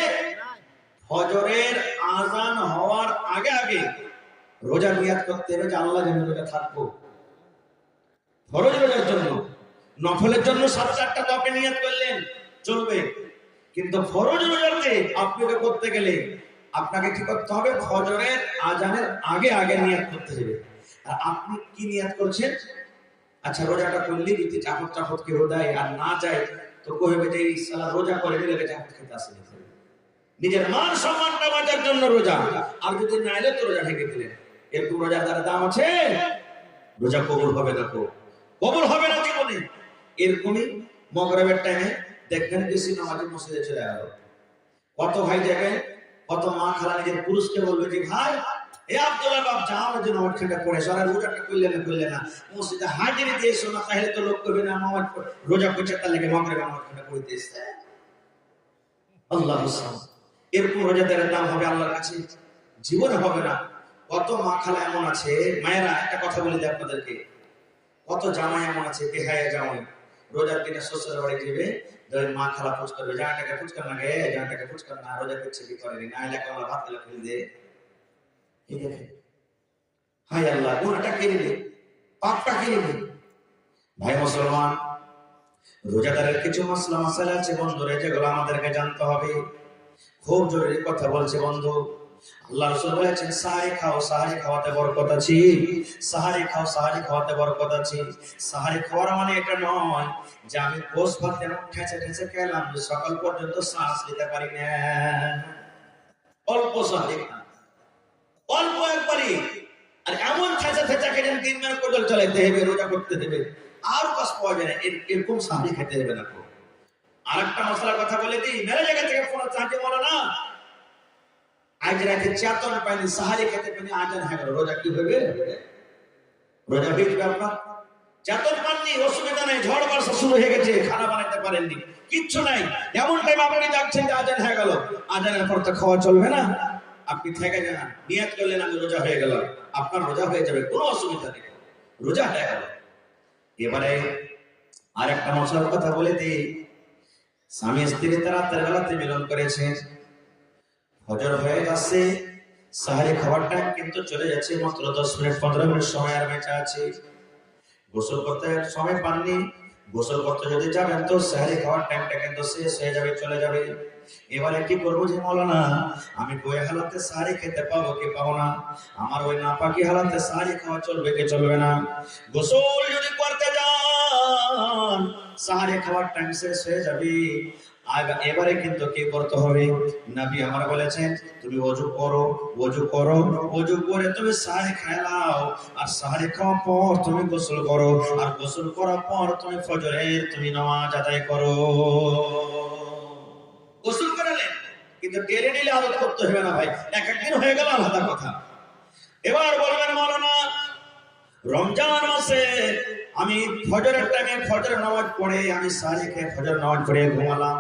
ফজরের আযান হওয়ার আগে আগে রোজা নিয়াত করতে হবে যে আল্লাহ যেন রোজা থাকবো। ফরজ রোজার জন্য, নফলের জন্য ৭-৮টা দপে নিয়াত করলেন চলবে, কিন্তু ফরজ রোজাতে আপনাকে করতে গেলে আপনাকে কি করতে হবে? ফজরের আযানের আগে আগে নিয়াত করতে হবে। আর আপনি কি নিয়াত করছেন? আচ্ছা রোজাটা করলে যদি জাফর টাফর কেউ দেয় আর না যায় তো কইবে যে এই সালা রোজা করে দিলে জাফর খেতে আসে। নিজের মান সম্মানটা বাঁচার জন্য রোজা, আর যদি না এলে তো রোজা ভেঙে দিলেন। এরকম রোজাদার দাম আছে? রোজা কবুল হবে না, কবুল হবে না জীবনে। এরকমই মাগরিবের টাইমে দেখবেন বেশি নামাজি মসজিদে চলে গেল, কত ভাই যাবেন, কত মা খালা নিজের পুরুষকে বলবে যে ভাই এ আব্দুল্লাহ বাপ যাও যে নামাজ খেতে পড়ে সারা রোজাটা করলে না মসজিদে হাজিরি দিয়ে এসো না, তাহলে তো লোক করবে না নামাজ রোজা করছে, তার লেগে মাগরিবে নামাজ খেতে পড়তে এসছে। আল্লাহু সাল্লাল্লাহু এরকম রোজাদারের দাম হবে আল্লাহর কাছে, জীবনে হবে না। কত মা খালা এমন আছে, মায়েরা একটা কথা বলে দেয় আপনাদেরকে, কত জামাই এমন আছে বেহায়া জামাই, রোজার দিনে শ্বশুর বাড়ি যাবে, মা খালা খোঁজ করবে, জামাটাকে ফুচকার না গে, জামাটাকে ফুচকার না, রোজা করছে কি করেনি, না এলাকা আমরা ভাত খেলা ফেলে দে। হায় আল্লাহ, গুনাহটা কে নিবে, পাপটা কে নিবে? ভাই মুসলমান, রোজাদারের কিছু মাসলা মাসালা আছে বন্ধুরে, যেগুলো আমাদেরকে জানতে হবে। খুব জরুরি কথা বলছে বন্ধু। আল্লাহ রাসূল বলেছেন সাহারি খাও, সাহারি খাওয়াতে বরকত আছে, সাহারি খাও, সাহারি খাওয়াতে বরকত আছে। সাহারি খাওয়ার মানে এটা নয় যে আমি গোশ ভাত যেন ঠেসে ঠেসে খেলাম, সকাল পর্যন্ত শ্বাস নিতে পারি না, অল্প সাহারি খান, অল্প একবারই, আর এমন ঠেসে ঠেসে খেলেন 3 মাস পর্যন্ত চলাইতে হবে, রোজা করতে হবে, আর কাজ পাওয়া যায় না, এরকম সাহারি খেতে হবে না। আরেকটা মশলার কথা বলে দিই, মেলা জায়গা থেকে ফোন চাঁদে বলো না, আজ রাতে চেতন পাইনি, সাহারি খেতে পাইনি, আজান হয়ে গেল, রোজা কি হবে? রোজা ভিজবে আপনার, চেতন পাননি, অসুবিধা নাই, ঝড় বর্ষা শুরু হয়ে গেছে, খানা বানাতে পারেননি, কিচ্ছু নাই, এমন টাইম আপনি যাচ্ছেন যে আজান হয়ে গেল, আজানের পর তো খাওয়া চলবে না, আপনি থেকে যান, নিয়ত করলেন আমি রোজা হয়ে গেল, আপনার রোজা হয়ে যাবে, কোনো অসুবিধা নেই, রোজা হয়ে গেল। এবারে আরেকটা মশলার কথা বলে দিই, স্বামী স্ত্রী রাতের বেলাতে মিলন করেছে, ফজর হয়ে যাচ্ছে, সাহারি খাবার টাইম কিন্তু চলে যাচ্ছে, মাত্র 10 মিনিট 15 মিনিট সময় আর বেঁচে আছে, গোসল করতে সময় পাননি, গোসল করতে যদি যাবেন তো সাহারি খাওয়ার টাইমটা কিন্তু শেষ হয়ে যাবে, চলে যাবে। এবারে কি করবো যে মাওলানা, আমি ওই হালাতে সাহারি খেতে পাবো কি পাবো না, আমার ওই নাপাকি হালাতে সাহারি খাওয়া চলবে কি চলবে না? গোসল যদি করতে যান সাহারি খাওয়ার টাইম শেষ হয়ে যাবে, এবারে কিন্তু কি করতে হবে? নবী আমার বলেছেন তুমি ওযু করো, ওযু করো, ওযু করে তুমি সাহারি খেয়ে নাও, আর সাহারি খাওয়ার পর তুমি গোসল করো, আর গোসল করার পর তুমি ফজরের তুমি নামাজ আদায় করো। গোসল করালেন, কিন্তু ডেলি ডেলি আদত করতে হবে না ভাই, এক একদিন হয়ে গেল আলাদা কথা। এবার বলবেন মাওলানা রমজান মাসে আমি ফজরের টাইমে ফজর নামাজ পড়ে আমি সাহারি খেয়ে ফজর নামাজ পড়ে ঘুমালাম,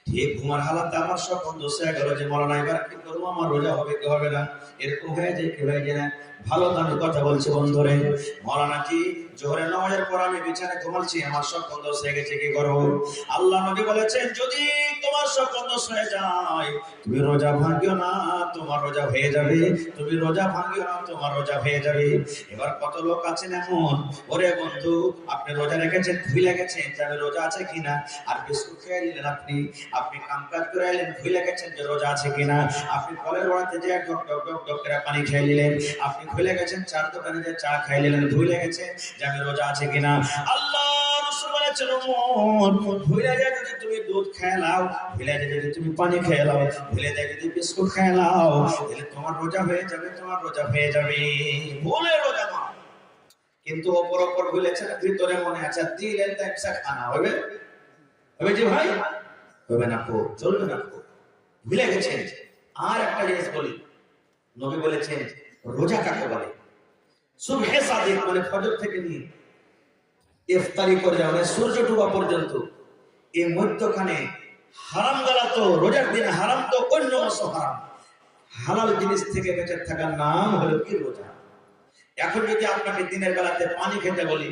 ঠিক ঘুমার হালাতে আমার সব বন্ধু সে গেল যে মৌলানা এবার কি করবো, আমার রোজা হবে কি হবে না, এরকম হয়ে যায় কি হয়ে যায় না। ভালো দামি কথা বলছে বন্ধুরে, মৌলানা জি জোহরের নামাজের পর আমি বিছানায় ঘুমাচ্ছি, আমার সব বন্ধ হয়ে গেছে, কি করবো? আল্লাহ নবী বলেছেন যদি তোমার সব বন্ধ হয়ে যায় তুমি রোজা ভাঙিও না, তোমার রোজা হয়ে যাবে। তুমি রোজা ভাঙিও না, তোমার রোজা হয়ে যাবে। এবার কত লোক আছেন এমন, ওরে বন্ধু আপনি রোজা রেখেছেন, ভুলে গেছেন যে আমি রোজা আছে কিনা, আর বিস্কুট খেয়ে নিলেন, আপনি কামকাজ করে এলেন, ভুলে গেছেন যে রোজা আছে কিনা। আপনি ফলের ওড়াতে যে ঢক ঢক ঢক ঢক করে পানি খেয়ে নিলেন, আপনি ভুলে গেছেন চার দোকানে যে চা খাই নিলেন, ভুলে গেছেন যে আমি রোজা আছে কিনা। আল্লাহ রাসূল বলেছেন ভুলে যায় যদি তুমি দুধ খেয়ে নাও, ভুলে যায় যদি তুমি পানি খেয়ে নাও, ভুলে যায় যদি বিস্কুট খেয়ে নাও, তাহলে তোমার রোজা হয়ে যাবে, তোমার রোজা হয়ে যাবে। ভুলে রোজা না, কিন্তু অপর অপর ভুলেছেন, ভিতরে মনে আছে দিলেন তাইসা খানা হবে, হবে যে ভাই হবে না, কো চলবে না, কো ভুলে গেছেন। আর একটা জিনিস বলি, নবী বলেছেন রোজা কাকে বলে? সুবহে সাদিক মানে ফজর থেকে নিয়ে ইফতারি করে যাওয়া মানে সূর্য ডোবা পর্যন্ত, এই মধ্যখানে হারাম গালা তো রোজার দিনে হারাম, তো অন্য মাসও হারাম। হালাল জিনিস থেকে বেঁচে থাকার নাম হলো কি রোজা। এখন যদি আপনাকে দিনের বেলাতে পানি খেতে বলি,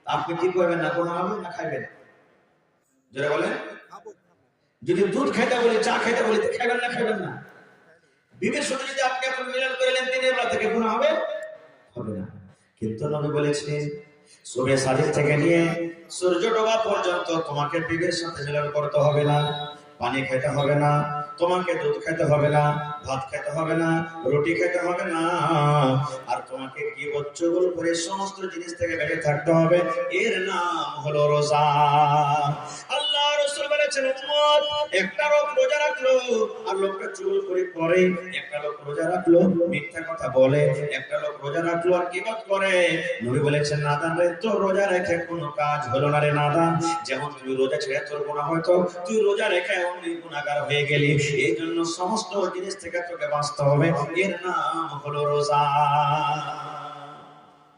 আপনি কি করবেন? না কোনো হবে না খাইবেন? যারা বলেন যদি দুধ খেতে বলি, চা খেতে বলি, খাইবেন না খাইবেন না? বিবের সাথে যদি আপনি এখন মিলন করে নেন দিনের বেলা থেকে, গুনাহ হবে? হবে না। কিন্তু নবী বলেছেন সুবহে সাদিক থেকে নিয়ে সূর্য ডোবা পর্যন্ত তোমাকে বিবের সাথে মিলন করতে হবে না, পানি খেতে হবে না, তোমাকে দুধ খেতে হবে না, ভাত খেতে হবে না, রুটি খেতে হবে না, আর তোমাকে কি বচ্চগুলো করে সমস্ত জিনিস থেকে বেঁচে থাকতে হবে। এর নাম হলো রোজা। আল্লাহ রাসূল বলেছেন উম্মত একটা লোক রোজা রাখলো আর লোকটা চুল করে পড়ে, একটা লোক রোজা রাখলো মিথ্যা কথা বলে, একটা লোক রোজা রাখলো আর গীবত করে। নবী বলেছেন নাদান রে, তোর রোজা রেখে কোনো কাজ হলো না রে নাদান। যেমন তুই রোজা ছেড়ে তোর গুনাহ হয়তো, তুই রোজা রেখে অমনি গুনাহগার হয়ে গেলি। এই জন্য সমস্ত জিনিস থেকে তোকে বাঁচতে হবে, এর নাম হলো রোজা।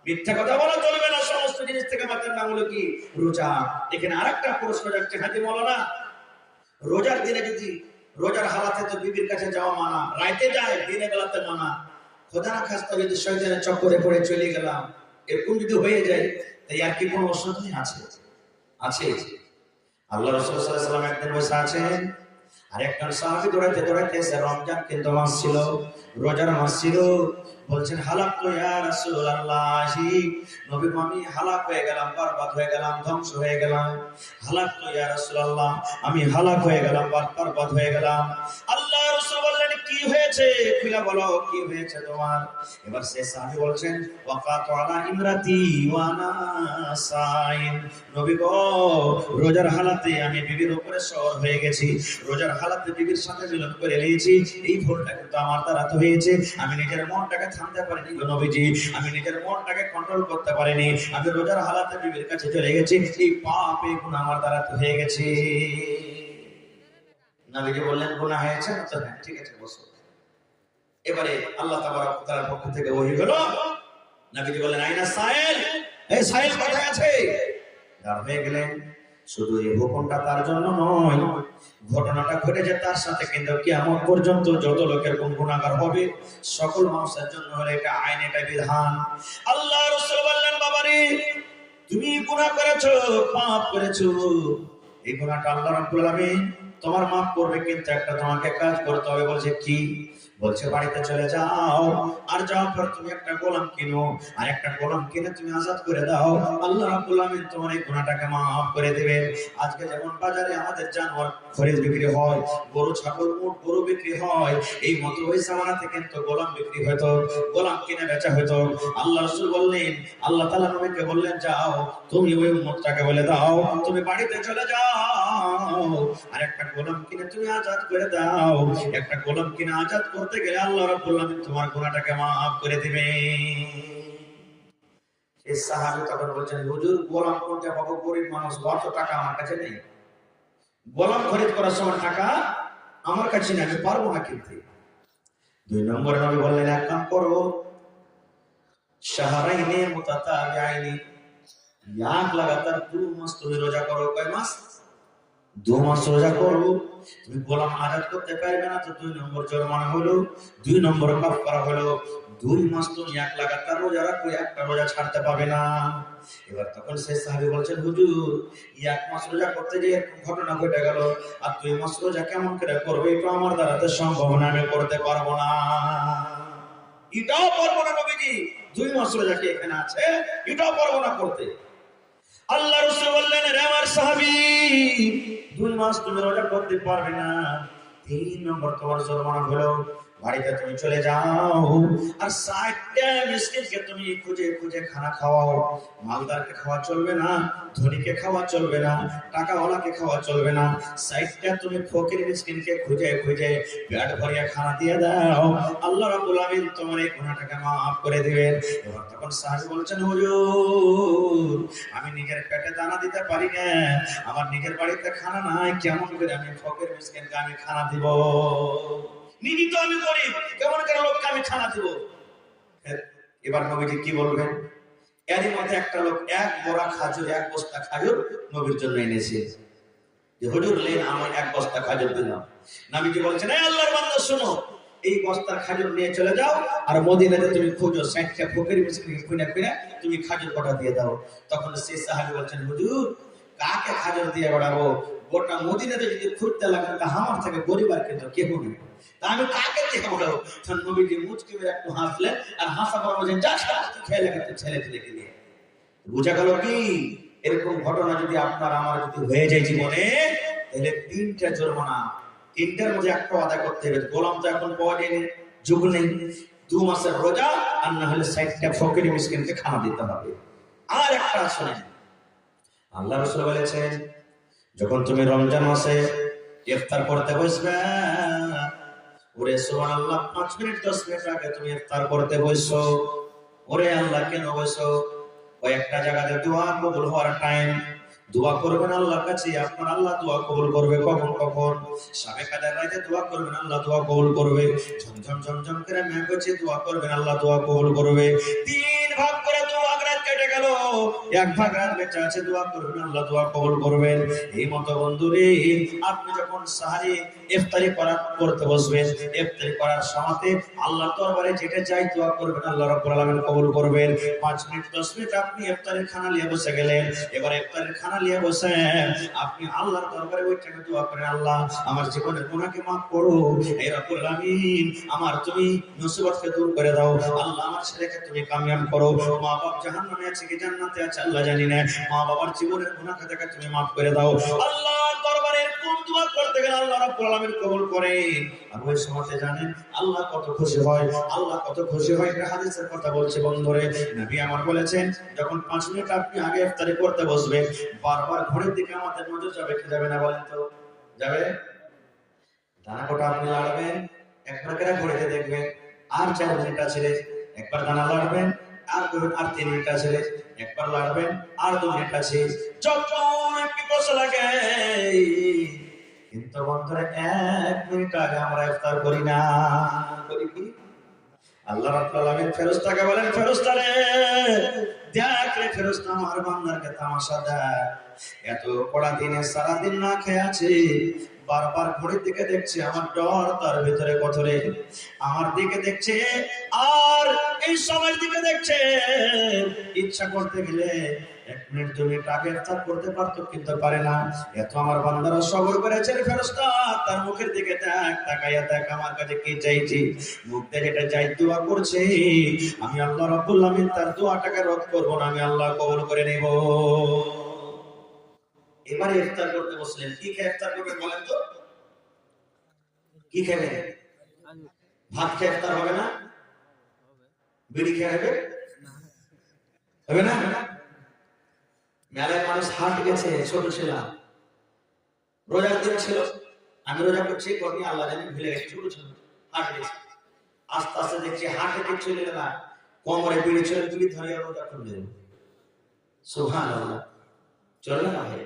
মিথ্যা কথা বলা চলবে না, সমস্ত জিনিস থেকে বাঁচার নাম হলো কি? রোজা। এখানে আরেকটা প্রশ্ন যাচ্ছে, হাজি মাওলানা রোজার দিনে যদি রোজার হালাতে তো বিবির কাছে যাওয়া মানা, রাইতে যায় দিনে বেলাতে মানা, খোদা না খাস্তা যদি শয়তানের চক্করে পড়ে চলে গেলাম, এরকম যদি হয়ে যায়, তাই আর কি কোনো অসুবিধা আছে? আছে। আল্লাহ রাসূল সাল্লাল্লাহু আলাইহি ওয়াসাল্লাম একদিন বসে আছেন, আর একজন সাহাবী দৌড়াইতে দৌড়াইতে এসে, রমজান কিন্তু মাস ছিল, রোজার মাস ছিল, বলছেন হালাক তো ইয়া রাসূলুল্লাহ, নবী আমি হালাক হয়ে গেলাম, বরবাদ হয়ে গেলাম, ধ্বংস হয়ে গেলাম। হালাক তো ইয়া রাসূলুল্লাহ, আমি হালাক হয়ে গেলাম, বরবাদ হয়ে গেলাম। আল্লাহ রাসূল বললেন কি হয়েছে, খুলে বলো কি হয়েছে তোমার। এবার সে সাহাবী বলছেন ওয়াকাতু আলা ইমরাতি ওয়া আনা সাইম, নবী গো রোজার হালাতে আমি বিবির উপরে সওয়ার হয়ে গেছি, রোজার হালাতে বিবির সাথে মিলন করে নিয়েছি। এই ভুলটা কিন্তু আমার দ্বারা তো হয়েছে, আমি নিজের মনটাকে থামতে পারিনি গো নবীজি, আমি নিজের মনটাকে কন্ট্রোল করতে পারিনি, আমি রোজার হালাতে বিবির কাছে চলে গেছি, এই পাপ এই গুনাহ আমার দ্বারা তো হয়ে গেছে। নবীজি বললেন গুনাহ হয়েছে না? তো হ্যাঁ ঠিক আছে বসো। এবারে আল্লাহ তাবারক ওয়া তাআলার পক্ষ থেকে ওহী হলো, নবীজি বললেন আইনা সাইল, এই সাইল কোথায় আছে? দাঁড় হয়ে গেলেন। শুধু এই হুকুমটা তার জন্য নয়, ঘটনাটা ঘটেছে তার সাথে, কিন্তু কিয়ামত পর্যন্ত যত লোকের কোন গুনাহগার হবে সকল মানুষের জন্য হলো এটা আইন, এটা বিধান। আল্লাহ রাসূল বললেন বাবারে তুমি গুনাহ করেছো, পাপ করেছো, এই গুনাহটা আল্লাহ রাব্বুল আলামিন তোমার মাফ করবে, কিন্তু একটা তোমাকে কাজ করতে হবে। বলছে কি? বলছে বাড়িতে চলে যাও, আর যাওয়ার পর তুমি একটা গোলাম কিনো, আর একটা গোলাম কিনে তুমি আজাদ করে দাও, আল্লাহ রাব্বুল আলামিন তোমার এই গুনাহটাকে maaf করে দিবেন। আজকে যেমন বাজারে আমাদের জানোয়ার খরিদ বিক্রি হয়, গরু ছাগল উট গরু বিক্রি হয়, এই মতো ওই জামানাতে কিন্তু গোলাম বিক্রি হতো, গোলাম কিনে বেচা হতো। আল্লাহ রাসূল বললেন, আল্লাহ তাআলা নবীকে বললেন যাও তুমি ওই উম্মতটাকে বলে দাও তুমি বাড়িতে চলে যাও, আর একটা গোলাম কিনে তুমি আজাদ করে দাও। একটা গোলাম কিনে আজাদ করতে গেলে আল্লাহ রাব্বুল আলামিন তোমার গুনাহটাকে maaf করে দিবেন। এই সাহাবী তখন বলছেন হুজুর গোলাম কোনটা পাবো, গরিব মানুষ, অত টাকা আমার কাছে নেই, গোলাম খরিদ করার সময় টাকা আমার কাছে নেই, আমি পারবো না কিনতে। দুই নম্বরে নবী বললেন এক কাম করো, শাহরাইনে মুতাতাবিআইনি, এক লাগাতার 2 মাস তুমি রোজা করো। কয় মাস? 2 মাস রোজা করবো, তুমি গোলাম আজাদ করতে পারবে না, তো 2 নম্বর জরিমানা হলো, 2 নম্বর কাফারা হলো 2 মাস তুমি এক লাগাতার রোজা রাখো, একটা রোজা ছাড়তে পাবে না। এবার তখন সেই সাহাবী বলছেন, হুজুর 1 মাস রোজা করতে গিয়ে এরকম ঘটনা ঘটে গেল, আর 2 মাস রোজা কেমন করে করবে? এটা আমার দ্বারা তো সম্ভব না, আমি করতে পারবো না। এটাও পারবো না নবীজি, 2 মাস রোজা কি এখানে আছে? এটাও পারবো না করতে। আল্লাহ রাসূল বললেন, রে আমার সাহাবী, 2 মাস তুমি রোজা করতে পারবে না, 3 নম্বর তোমার জরিমানা হলো, বাড়িতে তুমি চলে যাও আর 60টা মিসকিনকে তুমি খুঁজে খুঁজে খানা খাওয়াও। মালদারকে খাওয়া চলবে না, ধনীকে খাওয়া চলবে না, টাকাওয়ালাকে খাওয়া চলবে না, 60টা তুমি ফকির মিসকিনকে খুঁজে খুঁজে পেট ভরিয়ে খানা দিয়ে দাও। আল্লাহ রাব্বুল আমিন তোমার এই গুনাহটাকে মাফ করে দিবেন। এবার তখন সাহাবী বলছেন, হুজুর আমি নিজের পেটে দানা দিতে পারি না, আমার নিজের বাড়িতে খানা নাই, কেমন করে আমি ফকির মিসকিনকে আমি খানা দিব? নিজে তো আমি গরিব, কেমন করে লোককে আমি খানা দিব? এবার নবীজি কি বলবেন? এরই মধ্যে একটা লোক 1 বড়া খাজুর, 1 বস্তা খাজুর নবীর জন্য এনেছে, যে হুজুর লেন, আমি 1 বস্তা খাজুর দিলাম। নবীজি বলছেন, এই আল্লাহর বান্দা শোনো, এই বস্তার খাজুর নিয়ে চলে যাও আর মদিনাতে তুমি খুঁজো 60টা ফকির মিসকিনকে খুঁজে খুঁজে তুমি খাজুর কটা দিয়ে দাও। তখন সেই সাহাবী বলছেন, হুজুর কাকে খাজুর দিয়ে বেড়াবো? গোটা মদিনাতে যদি খুঁজতে লাগেন তা আমার থেকে গরিব আর কিন্তু কেউ নেই, তা আমি কাকে দিয়ে বেড়াবো? তখন নবীজি মুচকি মেরে একটু হাসলেন, আর হাসা পর বলছেন, যা খেলে গেছে ছেলে ছেলেকে নিয়ে। বুঝা গেল কি? এরকম ঘটনা যদি আপনার আমার যদি হয়ে যায় জীবনে, তাহলে 3টা জরিমানা, 3টার মধ্যে একটা আদায় করতে হবে। গোলাম তো এখন পাওয়া যায়নি, যুগ নেই, 2 মাসের রোজা, আর না হলে 60টা ফকির মিসকিনকে খানা দিতে হবে। আর একটা শুনেন, আল্লাহ রাসূল বলেছেন, যখন তুমি রমজান মাসে ইফতার করতে বসবে, ওরে সুবহানাল্লাহ, 5 মিনিট 10 মিনিট আগে তুমি ইফতার করতে বসছো, ওরে আল্লাহ কেন বসছো? ওই একটা জায়গাতে দোয়া কবুল হওয়ার টাইম, দোয়া করবেন আল্লাহর কাছে, আপনার আল্লাহ দোয়া কবুল করবে। কখন কখন? সাবে কাদের রাতে দোয়া করবেন, আল্লাহ দোয়া কবুল করবে। ঝমঝম ঝমঝম করে মেঘ হচ্ছে, দোয়া করবেন, আল্লাহ দোয়া কবুল করবে। 3 ভাগ করে 2 ভাগ রাত কেটে গেল, 1 ভাগ রাত বেঁচে আছে, দোয়া করবেন, আল্লাহ দোয়া কবুল করবেন। এই মতো বন্ধুরে, আপনি যখন সাহারি ইফতারি করতে বসবেন, ইফতারি করার সময়তে আল্লাহর দরবারে যেটা চাই দোয়া করবেন, আল্লাহ রাব্বুল আলামিন কবুল করবেন। 5 মিনিট 10 মিনিট আপনি ইফতারের খানা নিয়ে বসে গেলেন, এবার ইফতারের খানা নিয়ে বসে আপনি আল্লাহর দরবারে ওই টাইমে দোয়া করেন, আল্লাহ আমার জীবনের গুনাহকে maaf করো, হে রাব্বুল আলামিন আমার তুমি মুসিবতকে দূর করে দাও, আল্লাহ আমার ছেলেকে তুমি কামিয়াব করো, মা বাবা জাহান্নামে আছে কি জান্নাতে আছে আল্লাহ জানি না, মা বাবার জীবনের গুনাহকে তুমি maaf করে দাও। আল্লাহর দরবারে কোন দোয়া করতে গেলে আল্লাহ রাব্বুল আলামিন কবুল করেন, আর ওই সময়তে জানেন আল্লাহ কত খুশি হয়, আল্লাহ কত খুশি হয়। এটা হাদিসের কথা বলছে বন্ধুরে, নবী আমার বলেছেন, যখন 5 মিনিট আপনি আগে ইফতারি করতে বসবেন, বারবার ঘড়ির দিকে আমাদের নজর যাবে কি যাবে না বলেন তো? যাবে। দানা কটা আপনি লাড়বেন, একবার করে ঘড়িতে দেখবেন আর 4 মিনিট আছে, একবার দানা লাড়বেন আর 3 মিনিট আছে, একবার লাড়বেন আর 2 মিনিট আছে, যখন পিপাসা লাগে। কিন্তু বন্ধুরা 1 মিনিট আগে আমরা ইফতার করি না, করি কি? আল্লাহ রাব্বুল আলামিন ফেরেশতাকে বলেন, ফেরেশতা রে দেখ রে, ফেরেশতা আমার বান্দারকে তামাশা দেখ, এত কড়া দিনে সারা দিন না খেয়ে আছে, বারবার ঘড়ির দিকে দেখছে, আমার ডর তার ভিতরে কত রে, আমার দিকে দেখছে আর এই সময়ের দিকে দেখছে, ইচ্ছা করতে গেলে 1 মিনিট 2 মিনিট আগে ইফতার করতে পারতো কিন্তু পারে না। এত আমার বান্দারা সবর করেছে রে ফেরেশতা, তার মুখের দিকে দেখ, তাকাইয়া দেখ আমার কাছে কি চাইছি, মুখ থেকে যেটা চাই দোয়া করছে, আমি আল্লাহ রাব্বুল আলামিন তার দোয়াটাকে রদ করব না, আমি আল্লাহ কবুল করে নেব। এবারে ইফতার করতে বসলেন, কি খেয়ে ইফতার করবেন বলেন তো? কি খাবেন? ভাত খেয়ে ইফতার হবে না? বিড়ি খেয়ে হবে? হবে না? মেলায় মানুষ হাট গেছে, ছোট ছিলাম, রোজার দিন ছিল, আমি রোজা করছি, কর্মী আল্লাহ জানি ভুলে গেছি, ছোট ছিল, হাট গেছি, আস্তে আস্তে দেখছি হাটে ঠিক চলে না, কোমরে বিড়ি ছিল, বিড়ি ধরে রোজা করলে, সুবহানাল্লাহ, চলবে না ভাই।